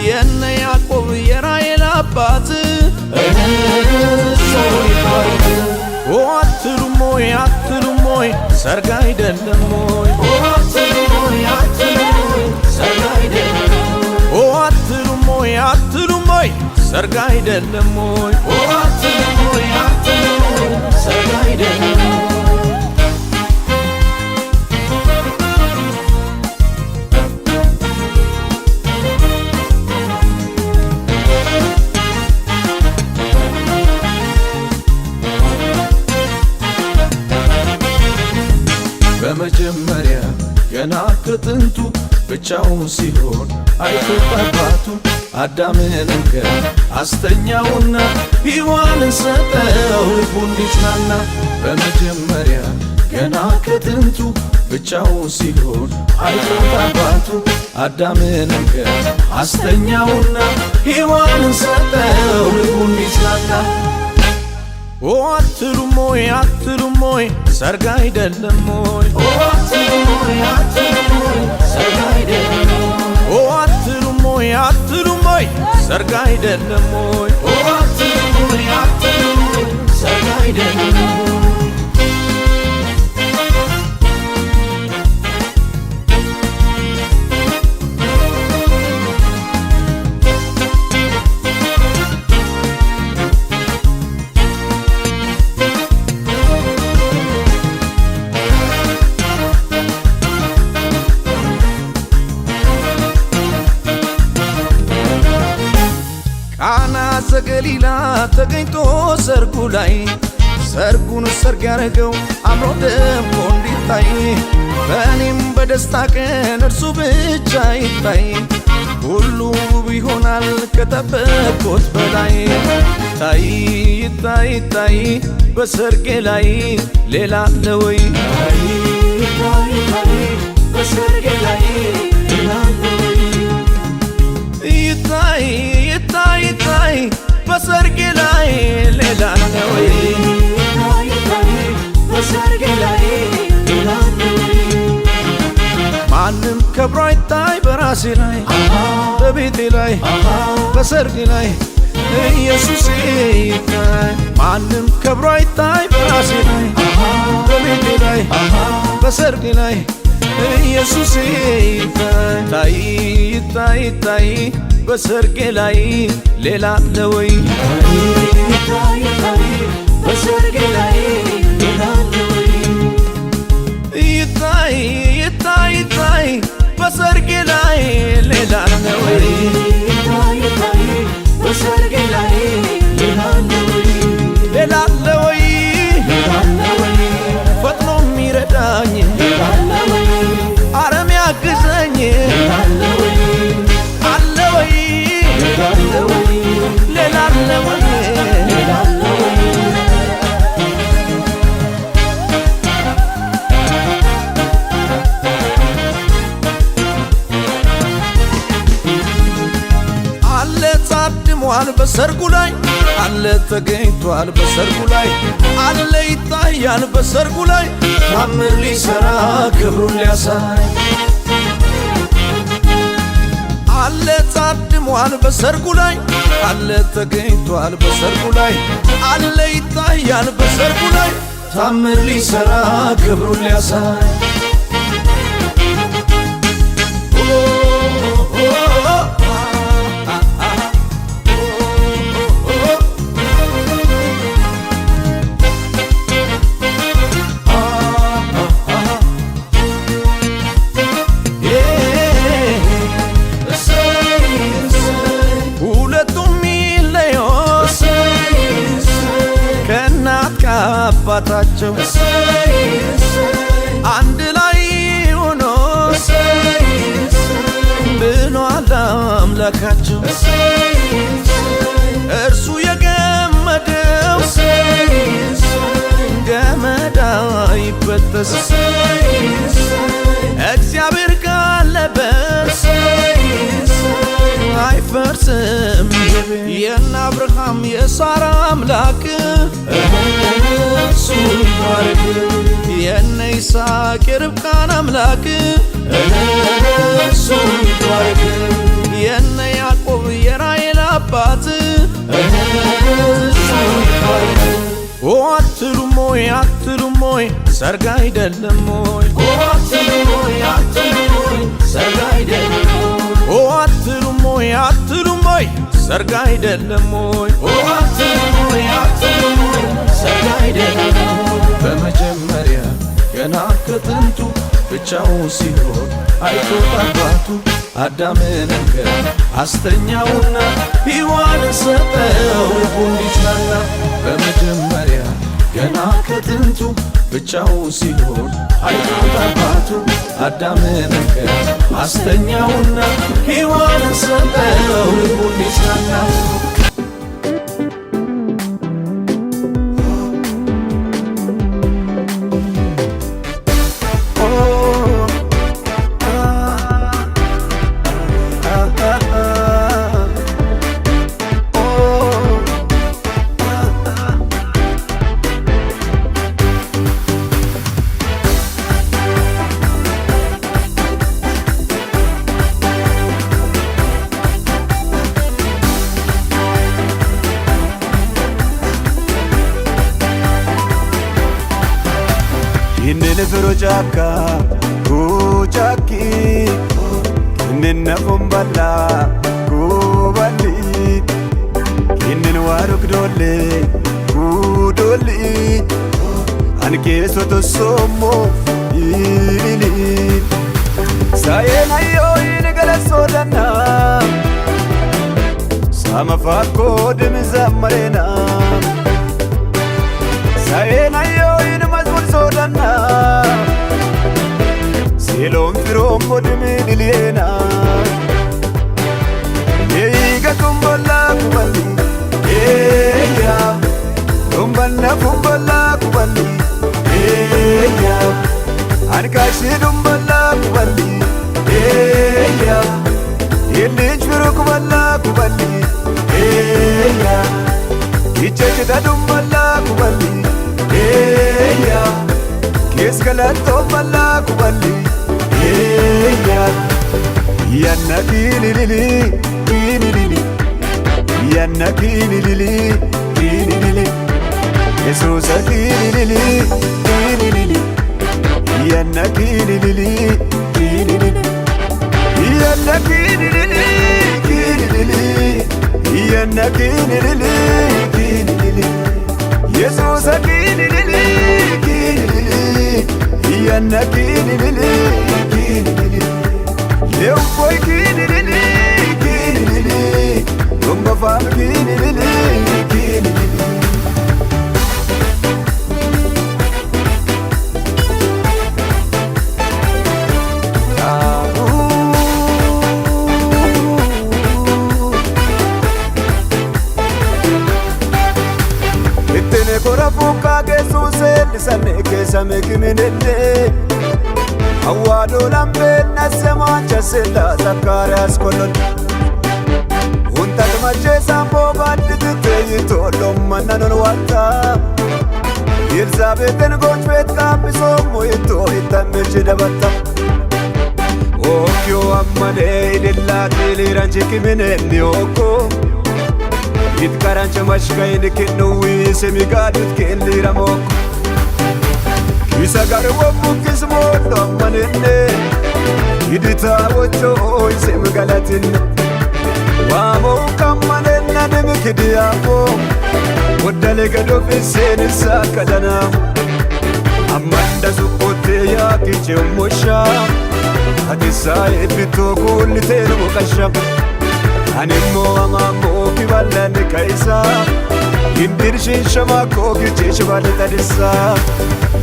የነ ያዕቆብ የራሔል አባት እሱ ይባረክ። አትሉም ሆይ አትሉም ሆይ ሰርግ አይደለም ሆይ አትሉም ሆይ አትሉም ሆይ ሰርግ አይደለም ሆይ አትሉም ሆይ አትሉም ሆይ ሰርግ አይደለም ሆይ አትሉም ሆይ አትሉም ሆይ ሰርግ አይደለም ሆይ በመጀመሪያ ገና ከጥንቱ ብቻውን ሲሆን አይቶት አባቱ አዳምን እንከን አስተኛውና ሔዋንን ሰጠው ልቡ እንዲጽናና። በመጀመሪያ ገና ከጥንቱ ብቻውን ሲሆን አይቶት አባቱ አዳምን እንከን አስተኛውና ሔዋንን ሰጠው ልቡ እንዲጽናና። አትሉም ሆይ አትሉም ሆይ ሰርግ አይደለም ሆይ አትሉም ሆይ አትሉም ሆይ ሰርግ አይደለም ሆይ አትሉም ሆይ አትሉም ሆይ ሰርግ አይደለም ሆይ አትሉም ሆይ አትሉም ሆይ ሰርግ አይደለም ሆይ ቃና ዘገሊላ ተገኝቶ ሰርጉ ላይ ሰርጉን ሰርግ ያረገው አምሮ ደምቆ እንዲታይ በእኔም በደስታ ቀን እርሱ ብቻ ይታይ። ሁሉ ውብ ይሆናል ከጠበቅኩት በላይ ታይ ይታይ ይታይ በሰርጌ ላይ ሌላ አለ ወይ ይታይ ይታይ በሰርጌ ላይ ሌላ አለ ወይ ይታይ ይታይ ይታይ በሰርጌ ላይ ሌላ አለ ወይ ይታይ ይታይ በሰርጌ ላይ ሌላ አለ ወይ ማንም ከብሮ አይታይ በራሴ ላይ በቤቴ ላይ በሰርጌ ላይ ኢየሱስ ይታይ። ማንም ከብሮ አይታይ በራሴ ላይ በቤቴ ላይ በሰርጌ ላይ ኢየሱስ ይታይ ይታይ ይታይ በሰርጌ ላይ ሌላ አለ ወይ ይታይ ይታይ በሰርጌ ላይ ሌላ አለ ወይ ይታይ ይታይ ይታይ በሰርጌ ላይ ሌላ አለ ወይ ይታይ ይታይ በሰርጌ ላይ ሌላ አለ ወይ ሌላ አለ ወይ ሌላ አለ ወይ ፈጥኖ የሚረዳኝ ሌላ አለ ወይ አረም ያግዘኝ ሌላ አለ ወይ አለ ወይ ሌላ አለ ወይ ሌላ አለ ወይ ሌላ አለ ወይ አለ ታድሟል በሰርጉ ላይ አለ ተገኝቷል በሰርጉ ላይ አለ ይታያል በሰርጉ ላይ ታምር ሊሰራ ክብሩን ሊያሳይ አለ ታድሟል በሰርጉ ላይ አለ ተገኝቷል በሰርጉ ላይ አለ ይታያል በሰርጉ ላይ ታምር ሊሰራ ክብሩን ሊያሳይ አባታቸው አንድ ላይ ሆኖ ብሏል አምላካቸው እርሱ የገመደው ገመድ አይበጠስ እግዚአብሔር ካለበት አይፈርስም የነ አብርሃም ሳራ አምላክ እሱ ይባረክ የነ ይስሐቅ የርብቃን አምላክ እሱ ይባረክ የነ ያዕቆብ የራሔል አባት እሱ ይባረክ አትሉም ወይ ሰርግ አይደለም ወይ አትሉም ወይ ሰርግ አይደለም ወይ አትሉም ወይ ሰርግ አይደለም ወይ አትሉም ወይ ሰርግ አይደለም በመጀመሪያ ገና ከጥንቱ ብቻውን ሲሆን አይቶት አባቱ አዳምን አስተኛውና ሔዋንን ሰጠው ልቡ እንዲጽናና በመጀመሪያ ገና ከጥንቱ ብቻውን ሲሆን አይቶት አባቱ አዳምን አስተኛውና ሔዋንን ሰጠው ልቡ እንዲጽናና Nefero chaka kuchaki Kinna kumbala kubali Kinna waruk dole kudoli Anke soto somo ili Sayena yo inegala sodana Sama fako demiza marena Sayena yo inamazmur sodana Silom firom modimi dilena Yeiga kumbala kubali Eya Kumbala kumbala kubali Eya Ankashi dumbala kubali Eya Yillich firu kubala kubali Eya Ichechita dumbala kubali Eya Kiskalatto bala kubali Yanna kilili kilili Yanna kilili kilili Jesus kilili kilili Yanna kilili kilili Yanna kilili kilili Yanna kilili kilili Jesus kilili kilili Yanna kilili kilili Leo boy kilili kilili Rumba fam kilili kilili Ittene kora fuka gesuse lisane kesame kiminende Awado lambe nasemacha sela Zakarias kolon Unta mache sambo badite yitolo mananon wata Elizabethen gochbet kapiso moito itameche dabata Okyo amane lilla tiliranche kiminende oko Itkaranche mashkaini kinui semigadut kinliramoko Isa garwo kismoto manenne Idita wocho isem galatin Wamo kamanenna demikidiyamo Wadale gado fiseni sakadana Amanda supote ya kiche mosha Hadisa ebito kulitenu mukasha Animo amamo kibalani kaisa Indirshi shamako kiche shibalitadisa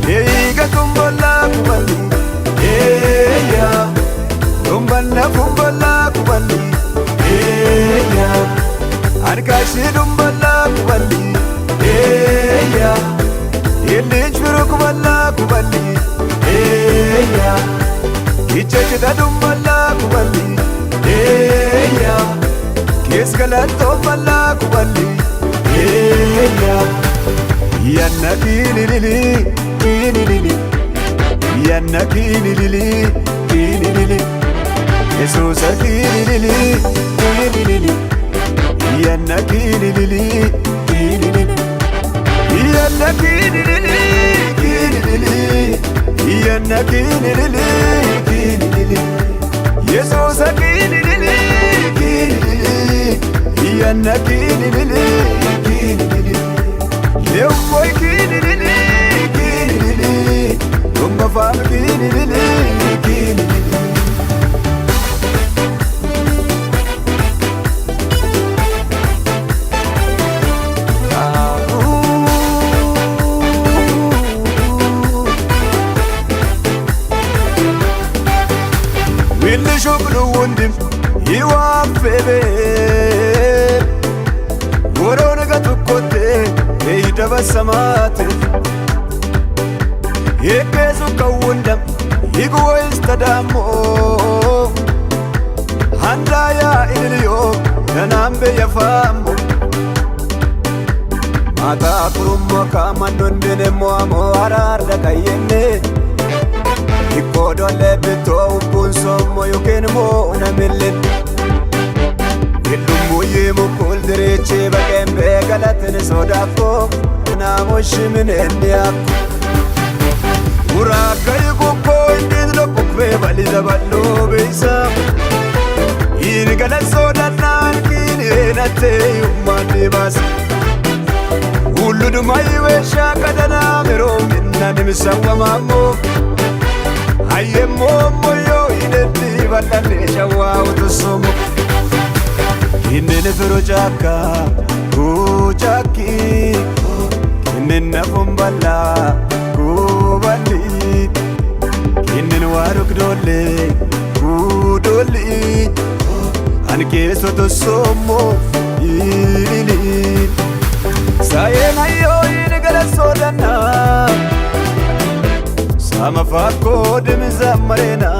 Yeiga kumbala kubali Eya Kumbala kubali Eya Ankashi dumbala kubali Eya Yillich firu kubala kubali Eya Kichechita dumbala kubali Eya Kiskalatto bala kubali Yanna kinilili kinilili Yanna kinilili kinilili Yesusa kinilili kinilili Yanna kinilili kinilili Yanna kinilili kinilili Yanna kinilili kinilili Yesusa kinilili kinilili Yanna kinilili kinilili Leo boy kinilili kinilili Tumba fam kinilili kinilili Willi shuklu wundim iwaafebe Woroona gatukote eeyidabasamaate Eekeesu kawundam iguwa istadaamo Handaya ililiyo nanambe yafaambo Mata kurummo kamandondene moamo araarda kayyenne Ikodolle bito ubunsomo yukenmo unamillen Illumbuye mukul direche bakembe galatene sodako Namoshimine endiako Uraka yukuko indidlo kukve balida ballo beisa Ini galat sodanan kini enate yumani bas Uludumaiwe shakadana mero minna nimisawa mamo Aye momo yo ineti balane shawa utusomo Inene fero jaka ujaki Inene fumbala kubali Inene waruk dole kudoli Anke soto somo ili Sayena yo inegala sodana Sama fako demiza marena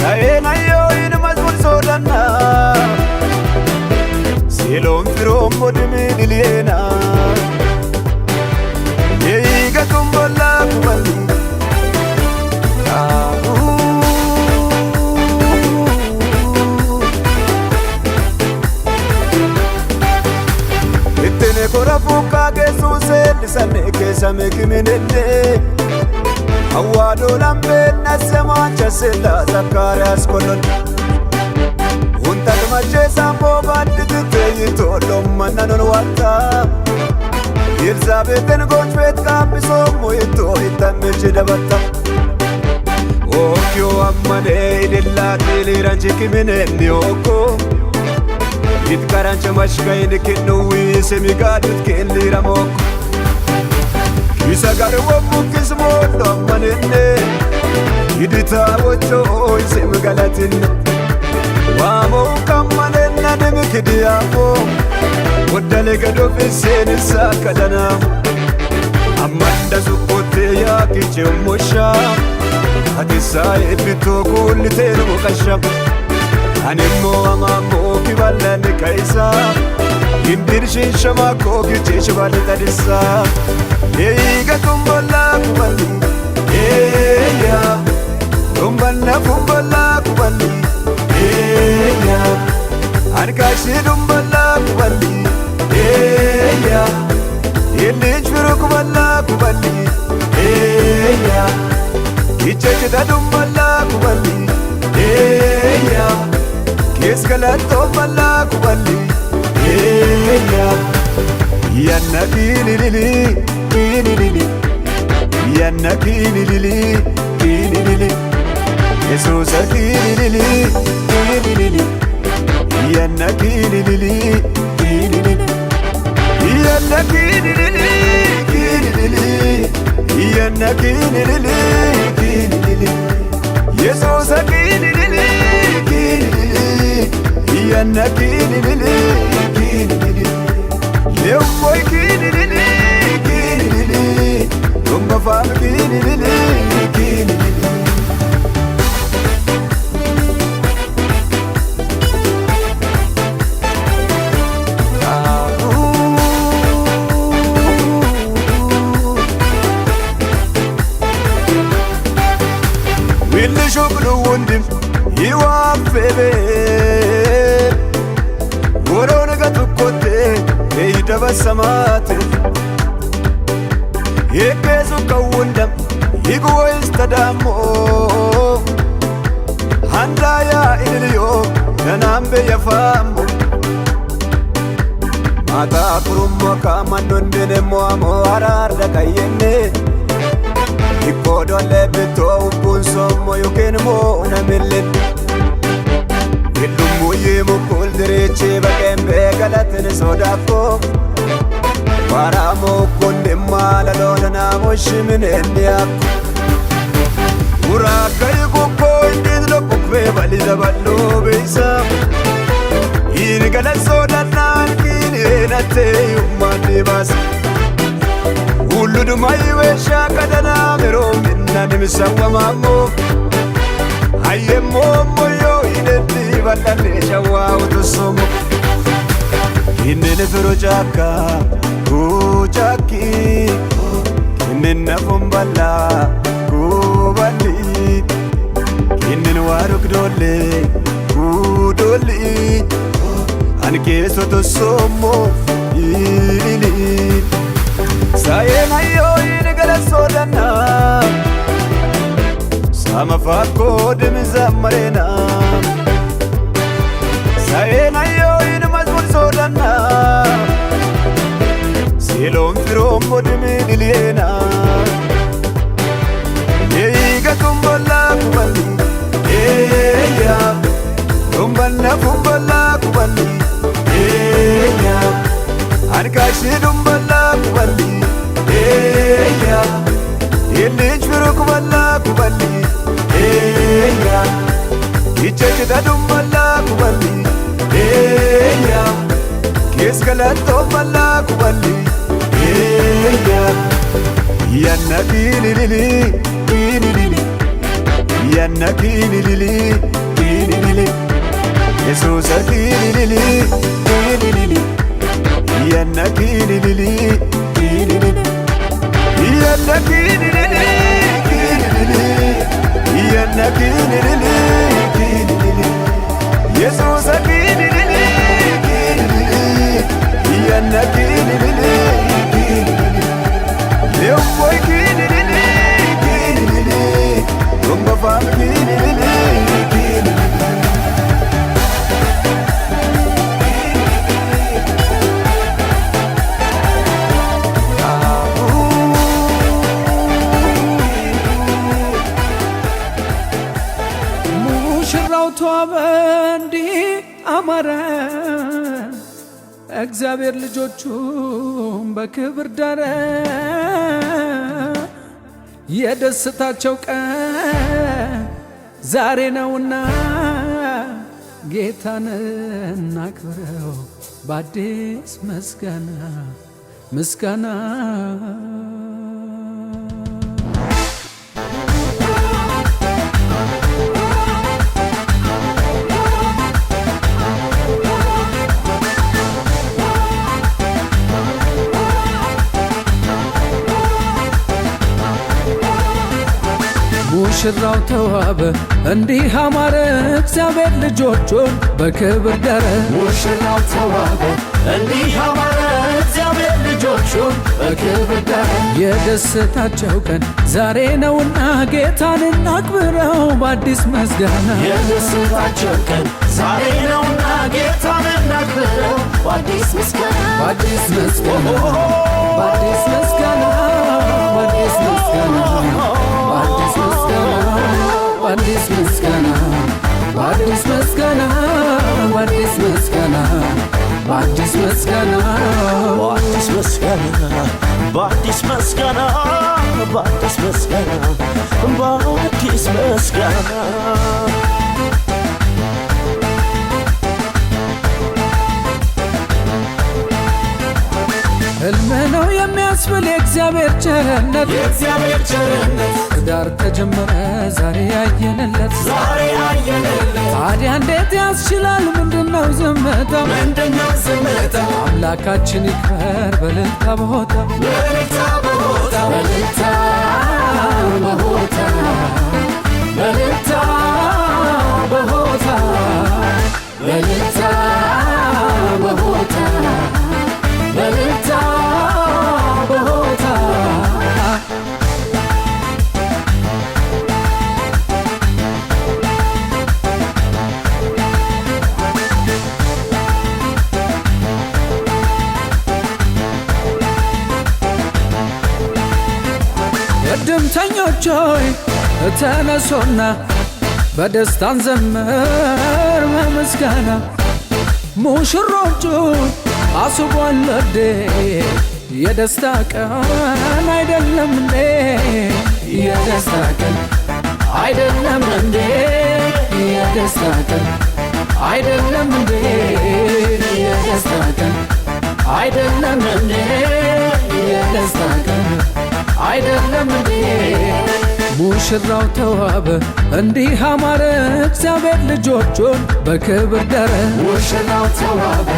Sayena yo ina mazmur sodana Silom firom modemi diliena Yeiga tumbola kubali Itene kora fuka gesuse lisane kesame kiminende Awado lambe nasema chasela Zakarias kolon Untat mache sambo badite yitolo mananon wata Elizabethen gochwet kapiso moito itameche dabata Okyo amane idilla tiliranche kiminende oko Itkaranche mashkaini kinuwi semigadut kiliramoko Isagare wabukismo domanene Idita wocho isem galatin Wamo kamanena demikidiyamo Wadale gado fiseni sakadana Amanda sukote ya kiche mosha Hatisa epito kulitenu mukasham Animo amamo kibalani kaisa Indirshin shamako kiche shibali tadisa Yeiga tumbola kubali Yeya Tumbala kumbala kubali Yeya Ankashi tumbala kubali Yeya Ilinchviru kubala kubali Yeya Ichechita tumbala kubali Yeya Kiskala tumbala kubali Yeya Yanna kinilili kinilili Yanna kinilili kinilili Yesusa kinilili kinilili Yanna kinilili kinilili Yanna kinilili kinilili Yanna kinilili kinilili Yesusa kinilili kinilili Yanna kinilili kinilili Leo boy kinilili kinilili Tumba fam kinilili kinilili hundim iwaafebe woroon gatukote eidaba samate ekeesu kawundam iguwoistadamo handaya ililiyo nanambe yafambo mata kurummo kamandondene moamo hararda kayenne ikodole bito ubunsomo yukenmo namillen ilumuye mukul direche bakembe galatene sodako waramo konde malalona namoshimine ndiako uraka yuko indidlo kukwe baliza ballo beisa ini gala sodanan kini nate umani bas uludu maiwe shakadana mero minna nimisawa mamo aye momo yo inedi balale shawa utusomo inene fero jaka ujaki inena fumbala kubali inen waruk dole kudoli anke soto somo ili sayena yo inegala sodana sama fako demizamarena sayena yo inmazmur sodana silom firom modemilena yeiga kumbala kubali eya kumbala kumbala kubali eya ankashi kumbala kubali eya ilich firu kubala kubali eya ichechida kumbala kubali eya kiskala kumbala kubali eya yanna kilili kilili yanna kilili kilili Jesus kilili kilili yanna kilili kilili yanna kilili kilili yanna kilili kilili Jesus kilili kilili yanna kilili kilili leo boy kilili kilili rumba fam kilili kilili ሙሽራው ተዋበ እንዲህ አማረ እግዚአብሔር ልጆቹን በክብር ዳረ የደስታቸው ቀን ዛሬ ነውና ጌታን እናክብረው በአዲስ ምስጋና ምስጋና ሙሽራው ተዋበ እንዲህ አማረ እግዚአብሔር ልጆቹን በክብር ዳረ ሙሽራው ተዋበ እንዲህ አማረ እግዚአብሔር ልጆቹን በክብር ዳረ የደስታቸው ቀን ዛሬ ነውና ጌታን እናክብረው በአዲስ ምስጋና የደስታቸው ቀን ዛሬ ነውና ጌታን እናክብረው በአዲስ ምስጋና በአዲስ ምስጋና በአዲስ ምስጋና በአዲስ ምስጋና በአዲስ ምስጋና በአዲስ ምስጋና በአዲስ ምስጋና በአዲስ ምስጋና በአዲስ ምስጋና በአዲስ ምስጋና በአዲስ ምስጋና በአዲስ ምስጋና ሕልም ነው የሚያስብል የእግዚአብሔር ቸርነት ዳር ተጀመረ ዛሬ ያየንለት ታዲያ እንዴት ያስችላል ምንድነው ዝምታ አምላካችን ይክበር በእልልታ በሆታ በእልልታ በሆታ በእልልታ እድምተኞች ሆይ ተነሱና በደስታን ዘምር በምስጋና ሙሽሮቹ አስቧል ወዴ የደስታ ቀን አይደለም እንዴ የደስታ ቀን አይደለም እንዴ የደስታ ቀን አይደለም እንዴ የደስታ ቀን አይደለም እንዴ የደስታ ቀን አይደለም እንዴ ሙሽራው ተዋበ እንዲህ አማረ እግዚአብሔር ልጆቹን በክብር ደረ ሙሽራው ተዋበ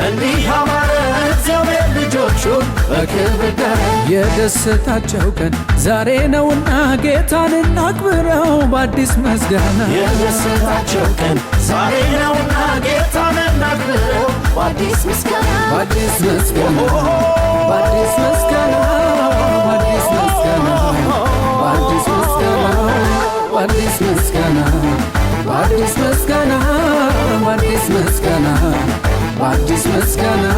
እንዲህ አማረ እግዚአብሔር ልጆቹን በክብር ደረ የደስታቸው ቀን ዛሬ ነውና ጌታን እናክብረው በአዲስ ምስጋና የደስታቸው ቀን ዛሬ ነውና ጌታን እናክብረው በአዲስ ምስጋና በአዲስ ምስጋና በአዲስ ምስጋና በአዲስ ምስጋና በአዲስ ምስጋና በአዲስ ምስጋና በአዲስ ምስጋና በአዲስ ምስጋና በአዲስ ምስጋና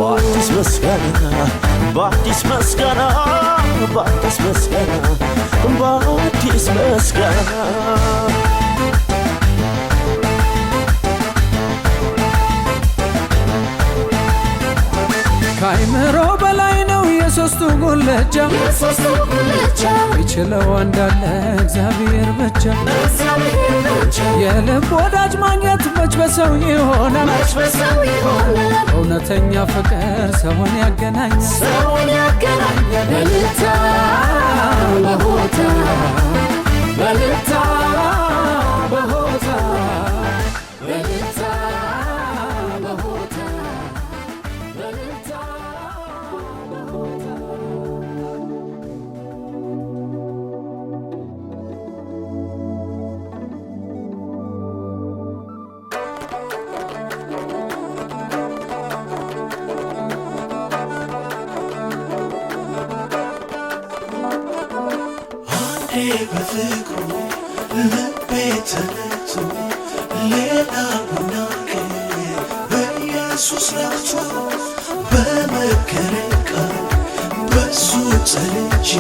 በአዲስ ምስጋና በአዲስ ምስጋና በአዲስ ምስጋና በአዲስ ምስጋና ከአይምሮ በላይ ነው የሶስቱ ጉልቻ ይችለው አንዳለ እግዚአብሔር ብቻ የልብ ወዳጅ ማግኘት መች በሰው ይሆናል እውነተኛ ፍቅር ሰውን ያገናኛል በልታ በሆታ በልታ በሆታ በልታ በሆታ በልታ በፍቅሩ ልቤ ተነቶ ሌላ ቡናቄ በኢየሱስ ረክቶ በመከረኝ ቃል በሱ ጸንቼ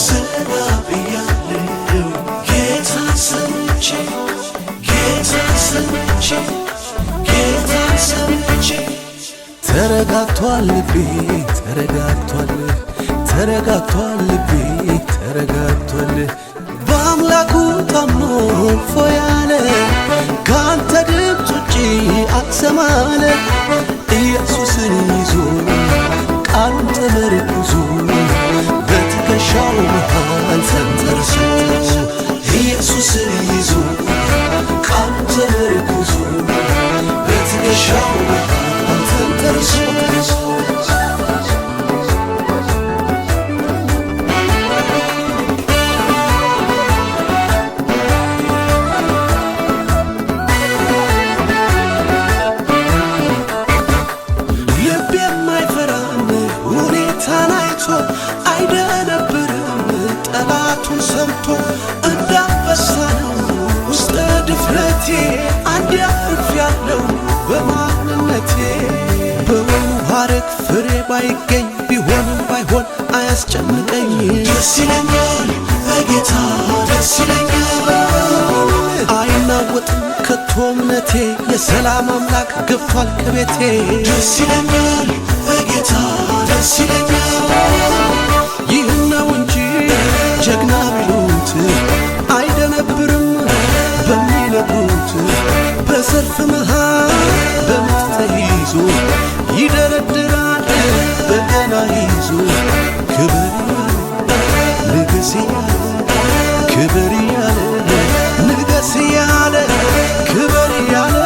ዘና ብያለሁ ጌታን ሰምቼ ጌታን ሰምቼ ጌታን ሰምቼ ተረጋግቷል ልቤ ተረጋግቷል ተረጋግቷል ልቤ ተረጋግቷል በአምላኩ ታምኖ ፎያለ ካንተ ድምፅ ውጪ አትሰማለ ኢየሱስን ይዞ ቃሉን ተመርኩዞ በትከሻው መሃል ተንተርሶ ኢየሱስን ይዞ ቃሉን ተመርኩዞ በትከሻው መሃል ተንተርሶ አይደነብርም ጠላቱን ሰምቶ እንዳንበሳ ነው ውስጠ ድፍረቴ አንድ ያርፍ ያለው በማንነቴ በወይኑ ሐረግ ፍሬ ባይገኝ ቢሆንም ባይሆን አያስጨንቀኝ ደስ ይለኛል በጌታ ደስ ይለኛል አይናወጥም ከቶ እምነቴ የሰላም አምላክ ገብቷል ከቤቴ ደስ ይለኛል በጌታ ደስ ይለኛል ይህን ነው እንጂ ጀግና ቢሉት አይደነብርም በሚነግሩት በሰልፍ መሃል በምት ተይዞ ይደረድራል በገና ይዞ ክብር ያለ ንገስ ያለ ክብር ያለ ንገስ ያለ ክብር ያለ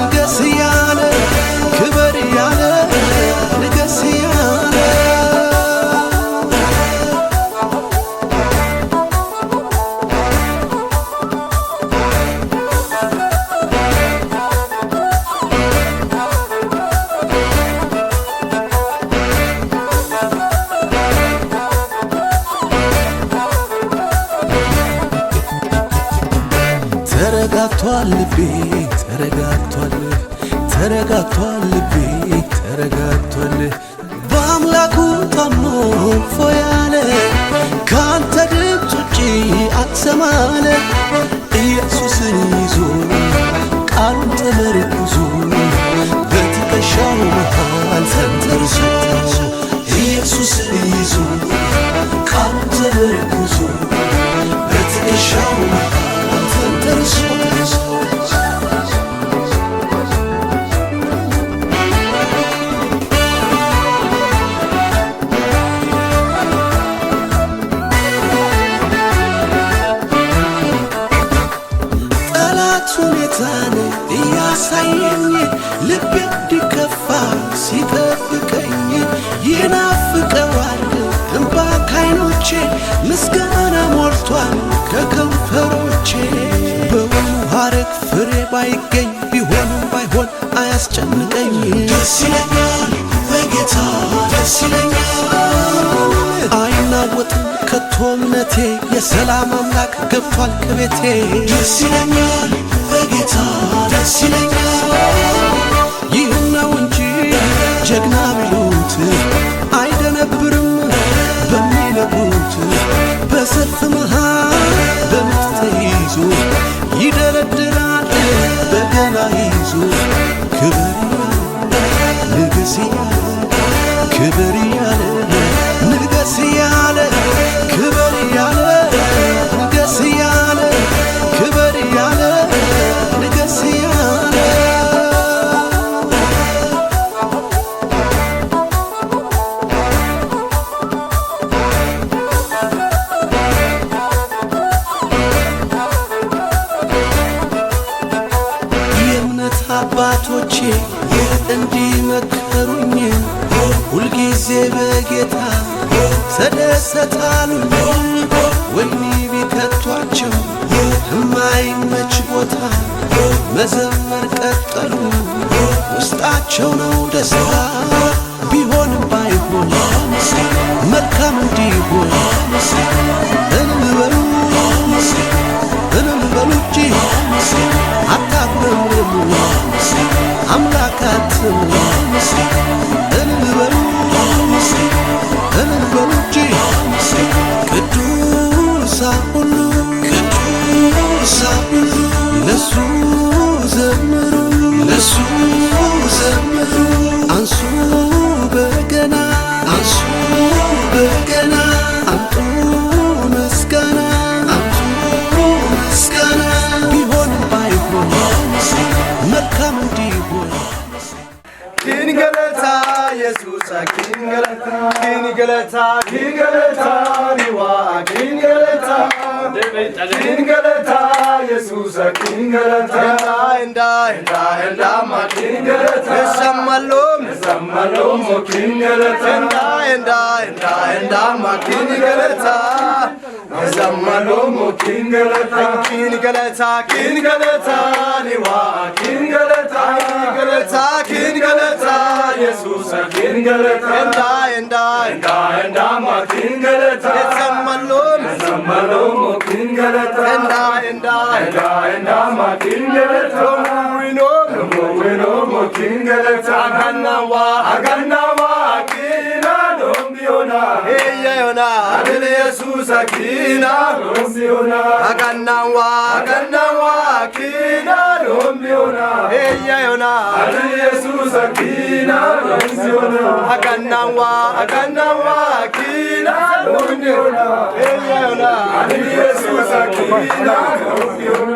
ንገስ ያለ ክብር ያለ ንገስ ያለ ተረጋግቷል ልቤ ተረጋግቷል ተረጋግቷል ልቤ ተረጋግቷል በአምላኩ ታምኖ ፎያለ ማለ ኢየሱስን ይዞ ቃሉን ተመርኩዞ በትከሻው መሃል ተንተርሶ ኢየሱስን ይዞ ቃሉን ተመርኩዞ በትከሻው መሃል ተንተርሶ ሁኔታን እያሳየኝ ልቤ እንዲከፋ ሲጠብቀኝ ይናፍቀዋል እንባ ካይኖቼ ምስጋና ሞልቷል ከከንፈሮቼ በወኑ ሐረግ ፍሬ ባይገኝ ቢሆንም ባይሆን አያስጨንቀኝ ደስ ይለኛል በጌታ ደስ ይለኛል አይናወጥም ከቶ እምነቴ የሰላም አምላክ ገብቷል ከቤቴ ደስ ይለኛል በጌታ ደስ ይለኛል ይህን ነው እንጂ ጀግና ቢሉት አይደነብርም በሚነግሩት በሰልፍ መሃል በምት ተይዞ ይደረድራል በገና ይዞ ክብር ንገስ እያለ ክብር እያለ ንገስ እያለ ክብር እያለ ንገስ እያለ ክብር እያለ ንገስ እያለ የእምነት አባቶቼ እንዲመከሩኝ ሁልጊዜ በጌታ ተደሰታሉኝ ወይኒ ቢከቷቸው የማይመች ቦታ መዘመር ቀጠሉ ውስጣቸው ነው ደስታ ቢሆንም ባይሆን መልካም እንዲሆን እንበሉ እንጂ አታጉረምርሙ አምላካትም እንበሉ እንጂ ቅዱሳን ሁሉ ለሱ ዘምሩ ለሱ ዘምሩ አንሱ በገና አንሱ በገና አምጡ ምስጋና አምጡ ምስጋና ቢሆንም ባይሆን መልካም እንዲሆን ኪንገለታ ኢየሱስ ኪንገለታ ኪንገለታ ኪንገለታ ኒዋ ኪንገለታ ኪንገለታ ኢየሱስ ኪንገለታ እንዳ ማ ኪንገለታ ሰማሎም ኪንገለታ እንዳ ማ ኪንገለታ ሰማሎም ኪንገለታ ኪንገለታ ኪንገለታ ኒዋ ኪንገለታ ኪንገለታ ኪንገለታ ኢየሱስ ኪንገለታ እንዳ ማ ኪንገለታ ሰማሎም ኪንገለታ እንዳ ማ ኪንገለታ ዊኖ ኪንገለታ አጋናዋ ኪና ዶምቢዮና ሄያዮና አድል ኢየሱስ ኪና ዶምቢዮና አጋናዋ ኪና ዶምቢዮና ሄያዮና አድል ኢየሱስ ኪና ዶምቢዮና አጋናዋ ኪና ዶምቢዮና ሄያዮና አድል ኢየሱስ ኪና ዶምቢዮና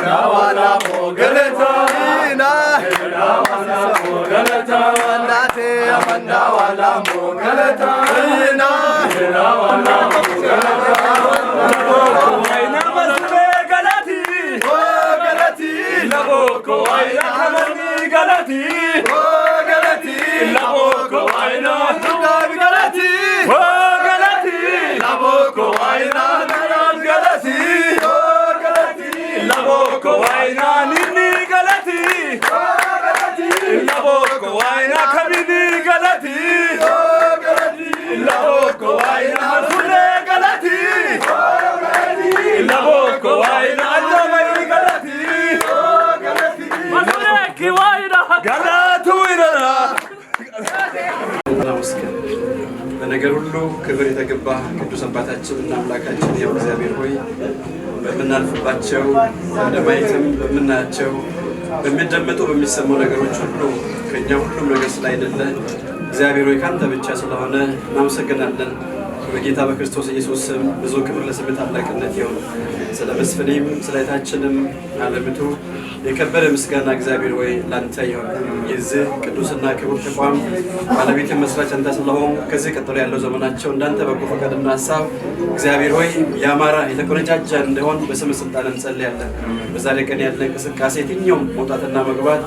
ናዋላ ሞገለታ ናዋላ ሞገለታ ናቴ ናዋላ ሞገለታ ናዋላ ሞገለታ አይና መስበ ገላቲ ገላቲ ለቦኮ አይና ከመኒ ገላቲ ገላቲ ለቦኮ አይና ዳብ ገላቲ ገላቲ ለቦኮ አይና ዳብ ገላቲ laboko waina nini galati laboko waina kabini galati laboko waina sune galati laboko waina jamai galati masune ki waina galatu ina በነገር ሁሉ ክብር የተገባ ቅዱስ አባታችንና አምላካችን ያው እግዚአብሔር ሆይ በምናልፍባቸው እንደማየትም በምናያቸው በሚደመጡ በሚሰሙ ነገሮች ሁሉ ከኛ ሁሉም ነገር ስላይደለ እግዚአብሔር ሆይ ካንተ ብቻ ስለሆነ እናመሰግናለን። በጌታ በክርስቶስ ኢየሱስ ስም ብዙ ክብር ለስም ታላቅነት ይሁን። ስለ መስፍኔም ስለ እህታችንም አለምቱ የከበረ ምስጋና እግዚአብሔር ሆይ ላንተ ይሁን። የዚህ ቅዱስና ክቡር ተቋም ባለቤት መስራች አንተ ስለሆን ከዚህ ቀጥሎ ያለው ዘመናቸው እንዳንተ በጎ ፈቃድና ሐሳብ እግዚአብሔር ሆይ ያማራ የተቆነጃጀ እንደሆን በስም ስልጣን እንጸልያለን። በዛሬ ቀን ያለ እንቅስቃሴ የትኛውም መውጣትና መግባት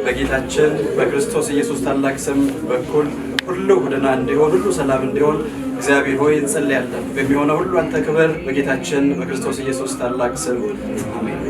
በጌታችን በክርስቶስ ኢየሱስ ታላቅ ስም በኩል ሁሉ ደህና እንዲሆን ሁሉ ሰላም እንዲሆን እግዚአብሔር ሆይ እንጸልያለን። በሚሆነው ሁሉ አንተ ክብር በጌታችን በክርስቶስ ኢየሱስ ታላቅ ስም አሜን።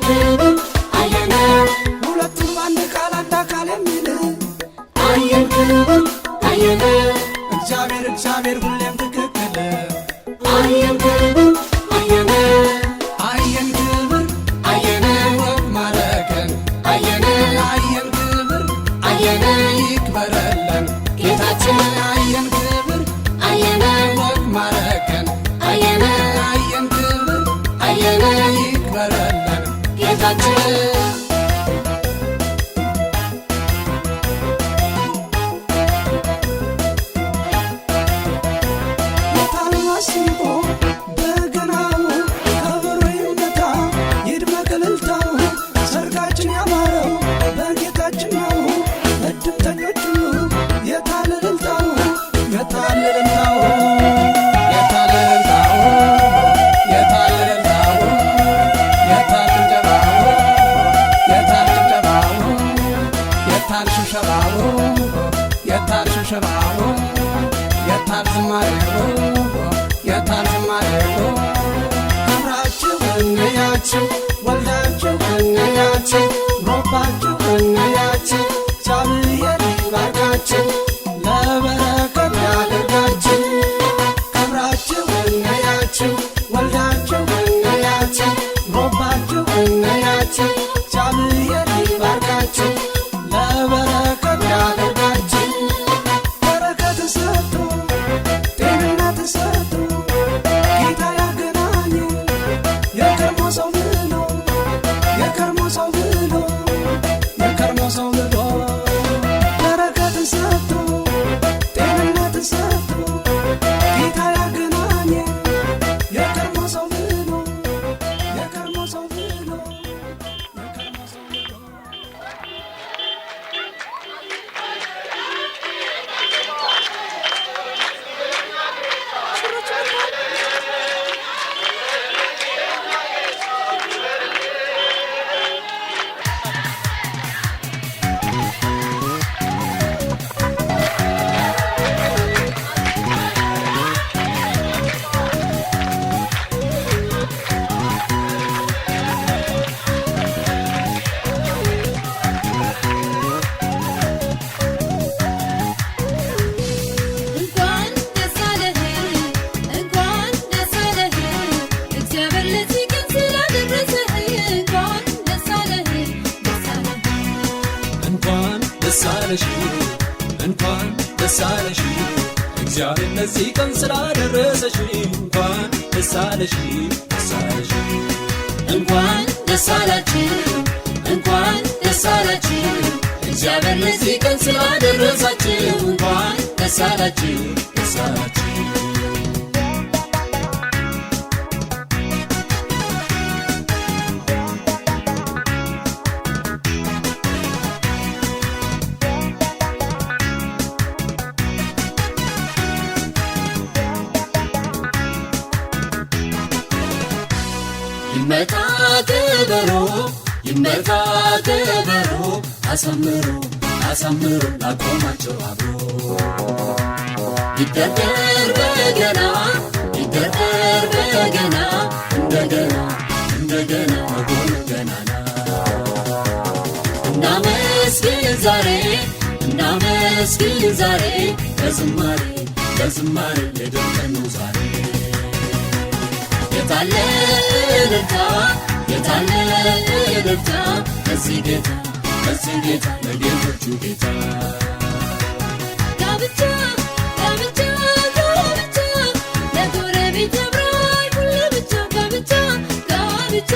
ክብር አየነ ሁለቱም አንድ ቃል አንድ አካል የሚል አየን ክብር አየነ እግዚአብሔር እግዚአብሔር ሁሌም ትክክል አየን ክብር አየነ አየን ክብር አየነ ወግ ማረገን አየነ አየን ክብር አየነ ይክበረለን ጌታችን አየን ክብር አየነ ወግ ማረገን አየነ አየን ክብር አየነ ይክበረለን ጌታችን ታልማሲቦ በገናው ከበሮ ይመታ ይድመቅ እልልታው ሰርጋችን ያማረው በጌታችን ነው እድምተኞች ሁሉ የታለ እልልታው የታለ እልልታው የታለ እልልታው የታለ እልልታው የታለ ጭብጨባው የታለ ጭብጨባው የታለ ሽብሸባው የታለ ሽብሸባው የታል ዝማሬው የታል ዝማሬው አብራችሁ እንያችሁ ወልዳችሁ እንያችሁ ሮባችሁ እንያችሁ እግዚአብሔር ይባርካችሁ ለበረከት ያድርጋችሁ አብራችሁ እንያችሁ ወልዳችሁ እንያችሁ ሮባችሁ እንያችሁ እግዚአብሔር ይባርካችሁ ለበረከት ያድርጋችሁ በረከት ሰጥቶ ጤንነት ሰጥቶ ጌታ ያገናኝ የከርሞ ሰው ብሎ የከርሞ ሰው ብሎ የከርሞ ሰው ብሎ በረከት ሰጥቶ ጤንነት ሰጥቶ ጌታ ያገናኝ የከርሞ ሰው ብሎ የከርሞ ሰው ብሎ የከርሞ ሰው ብሎ እንኳን ደስ አለህ እንኳን ደስ አለህ እግዚአብሔር ለዚህ ቀን ስላደረሰህ እንኳን ደስ አለህ ደስ አለህ እንኳን ደስ አለሽ እንኳን ደስ አለሽ እግዚአብሔር ለዚህ ቀን ስላደረሰሽ እንኳን ደስ አለሽ ደስ አለሽ እንኳን ደስ አላችሁ እንኳን ደስ አላችሁ እግዚአብሔር ለዚህ ቀን ስላደረሳችሁ እንኳን ደስ አላችሁ ደስ አላችሁ ይመታ ከበሮ ይመታ ከበሮ አሳምሮ አሳምሮ ላቆማቸው አብሮ ይደርደር በገና ይደርደር በገና እንደገና እንደገና መጎን ገናና እናመስግን ዛሬ እናመስግን ዛሬ በዝማሬ በዝማሬ የደምቀን ነው ዛሬ የታለ እልልታ የታለ እልልታ ለዚህ ጌታ ለዚህ ጌታ ለጌቶቹ ጌታ ጋብቻ ጋብቻ ጋብቻ ለጎረቤት አብራይ ሁሉ ብቻ ጋብቻ ጋብቻ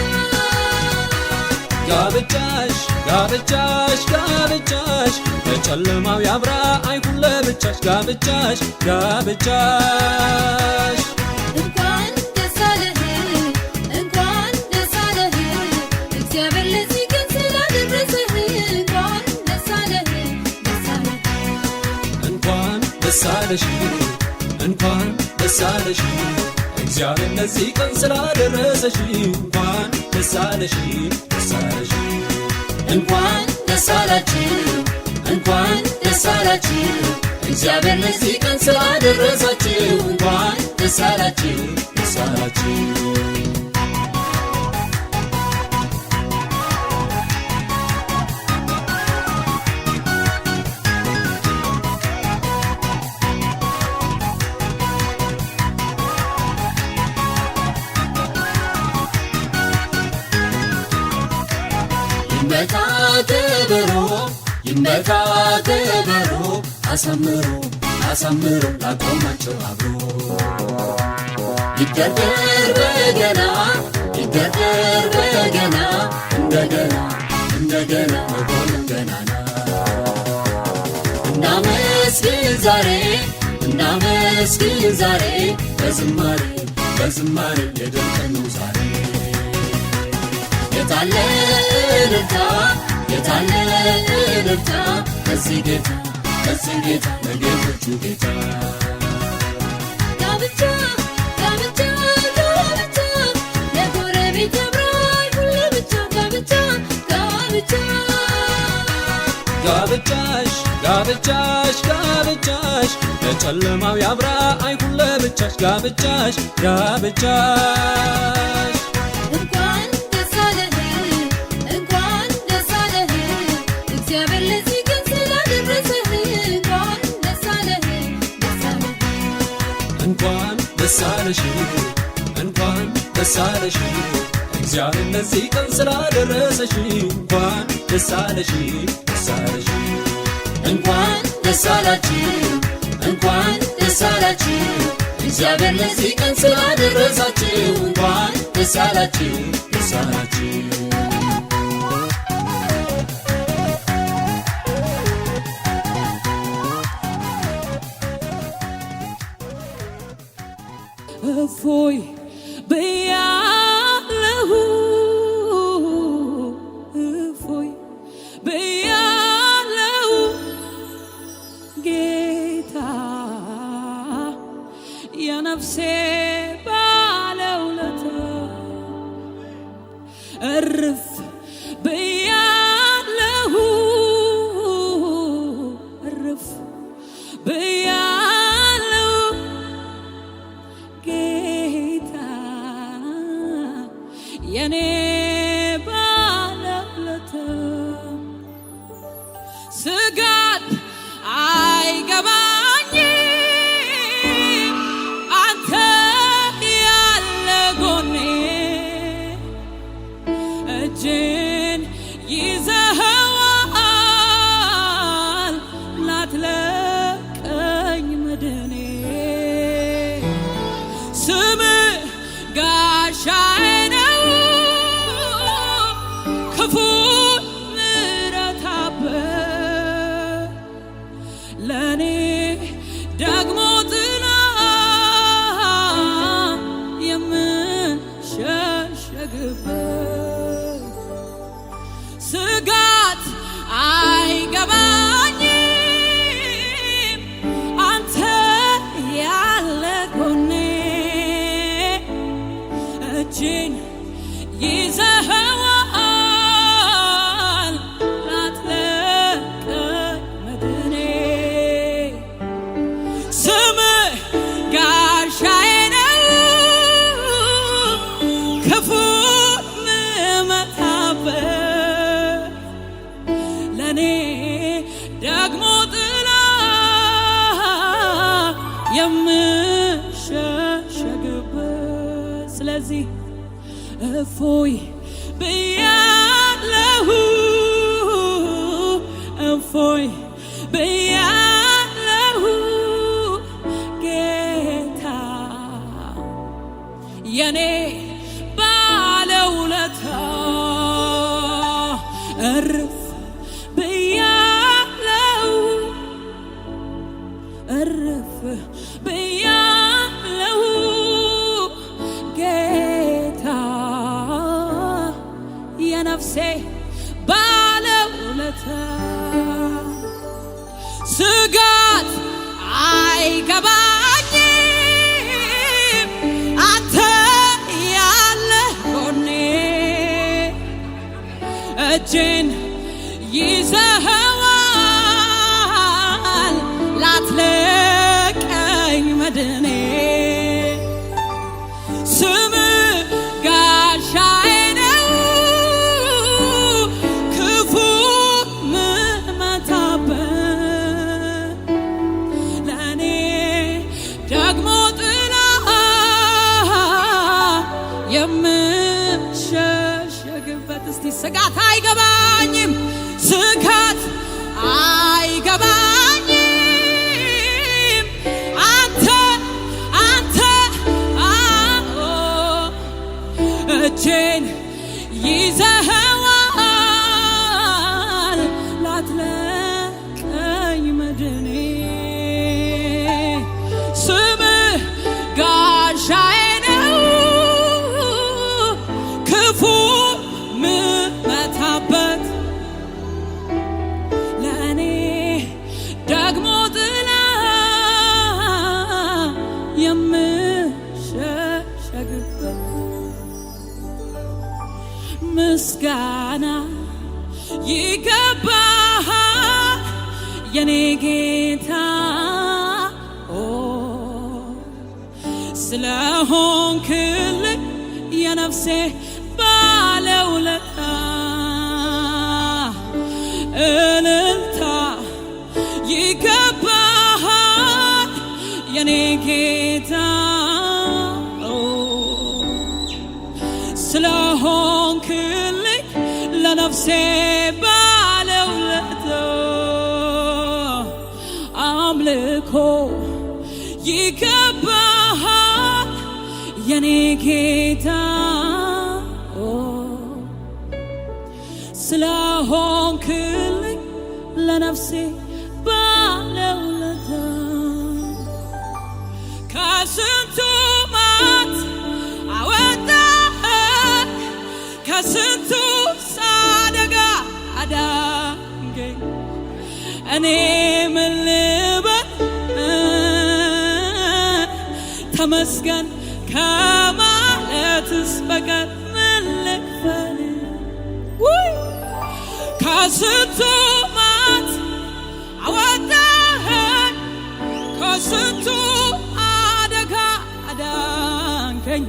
ጋብቻሽ ጋብቻሽ ጋብቻሽ በጨለማው ያብራ አይሁን ለብቻሽ ጋብቻሽ ጋብቻሽ እንኳን ደስ አለህ እንኳን ደስ አለህ እግዚአብሔር ለዚህ ቀን ስላደረሰህ እንኳን ደስ አለህ ደስ አለህ እንኳን ደስ አለሽ እንኳን ደስ አለሽ እግዚአብሔር ለዚህ ቀን ስላደረሰሽ እንኳን ደስ አለሽ ደስ አለሽ እንኳን ደስ አላችሁ እንኳን ደስ አላችሁ እግዚአብሔር ለዚህ ቀን ስላደረሳችሁ እንኳን ደስ አላችሁ ደስ አላችሁ ይመታ ከበሮ ይመታ ከበሮ አሳምሮ አሳምሮ ላቆማቸው አብሮ ይደርደር በገና ይደርደር በገና እንደገና እንደገና መሆኑን ገናና እናመስግን ዛሬ እናመስግን ዛሬ በዝማሬ በዝማሬ የደምቀነው ዛሬ የታለ እልልታ የታለ እልልታ ከዚህ ጌታ ለጌቶቹ ጌታ ጋብቻ ጋብቻ ጋብቻ ለጎረቤት ያምራል ሁሌ ብቻ ጋብቻ ጋብቻ ጋብቻሽ ጋብቻሽ ጋብቻሽ ለጨለማው ያብራ አይሁን ለብቻሽ ጋብቻሽ ጋብቻሽ እንኳን ደስ አለህ እንኳን ደስ አለህ እግዚአብሔር ለዚህ ቀን ስላደረሰህ እንኳን ደስ አለህ ደስ አለህ እንኳን ደስ አለሽ እንኳን ደስ አለሽ እግዚአብሔር ለዚህ ቀን ስላደረሰሽ እንኳን ደስ አለሽ ደስ አለሽ እንኳን ደስ አላችሁ እንኳን ደስ አላችሁ እግዚአብሔር ለዚህ ቀን ስላደረሳችሁ እንኳን ደስ አላችሁ ደስ አላችሁ እፎይ ብያለሁ እፎይ ብያለሁ ጌታ የነፍሴ ባለውለታ እርፍ ብያለሁ እርፍ ብያለሁ ጌታ የኔ ባለውለታ ስጋት አይገባኝም አንተ ያለ ጎኔ እጅን ይዘኸዋል ላትለቀኝ መድኔ ስምህ ጋሻዬ ነው ክፉን ምረታበት ለኔ ደግሞ ጥላ የምሸሸግበት ስጋት አይገባኝም አንተ ያለ ጎኔ እጅን ይዘኸዋል ላትለቀኝ መድኔ ስምህ ጋሻዬ ነው ክፉን ምመታበት ለኔ ደግሞ ጥላ የምሸሸግበት ስለዚህ እፎይ ብያለሁ እፎይ ብያለሁ ጌታ የኔ ባለውለታ እርፍ ብያለሁ እርፍ ብያለሁ ጌታ የነፍሴ ባለውለታ ስጋት አይገባኝም አንተ ያለ ጎኔ እጅን ይዘኸዋል ላትለቀኝ መድኔ ስምህ ጋሻዬ ነው ክፉ ምመታበት ለኔ ደግሞ ጥላ የምሸሸ ልሸሸግበት እስቲ ስጋት አይገባኝም ስጋት አይገባኝም አንተ እጄን ይዘኸዋል ላትለቀኝ መድኔ ስምህ ጋሻዬ ነው ክፉ ምመታበት ለእኔ ደግሞ ጥላ የምሸሸግበት ምስጋና ይገባሃል የኔ ጌታ ስለሆንክልኝ የነፍሴ ባለውለታ እልልታ ይገባሃል የኔ ጌታ ስለሆንክልኝ ለነፍሴ ባለውለታ አምልኮ ይገባሃል የኔ ጌታ ስለሆንክልኝ ለነፍሴ ባለውለታ ከስንቱ ማት አወጣኸኝ ከስንቱ አደጋ አዳንከኝ እኔ ምን ልበል ተመስገን ከማለትስ በቀር ምን ልክፈል ከስንቱ ማት አወጣኸኝ ከስንቱ አደጋ አዳንከኝ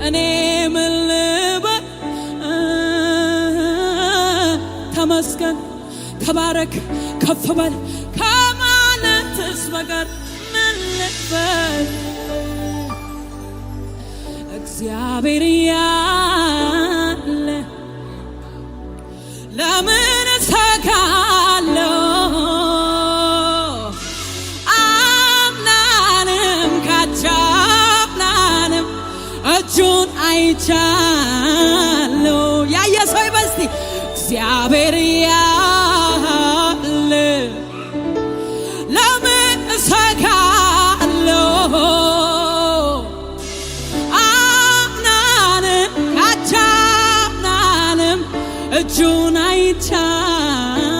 እኔ ምን ልበል ተመስገን ተባረክ ከፍ በል ከማለትስ በቀር ምን ልክፈል እግዚአብሔር ያለ ለምን እሰጋለሁ አምናንም ካቻምናንም እጁን አይቻለሁ ያየ ሰው ይበስቲ እግዚአብሔር ያለ ለምን እሰጋለሁ አምናንም ካቻምናንም እጁን አይቻለሁ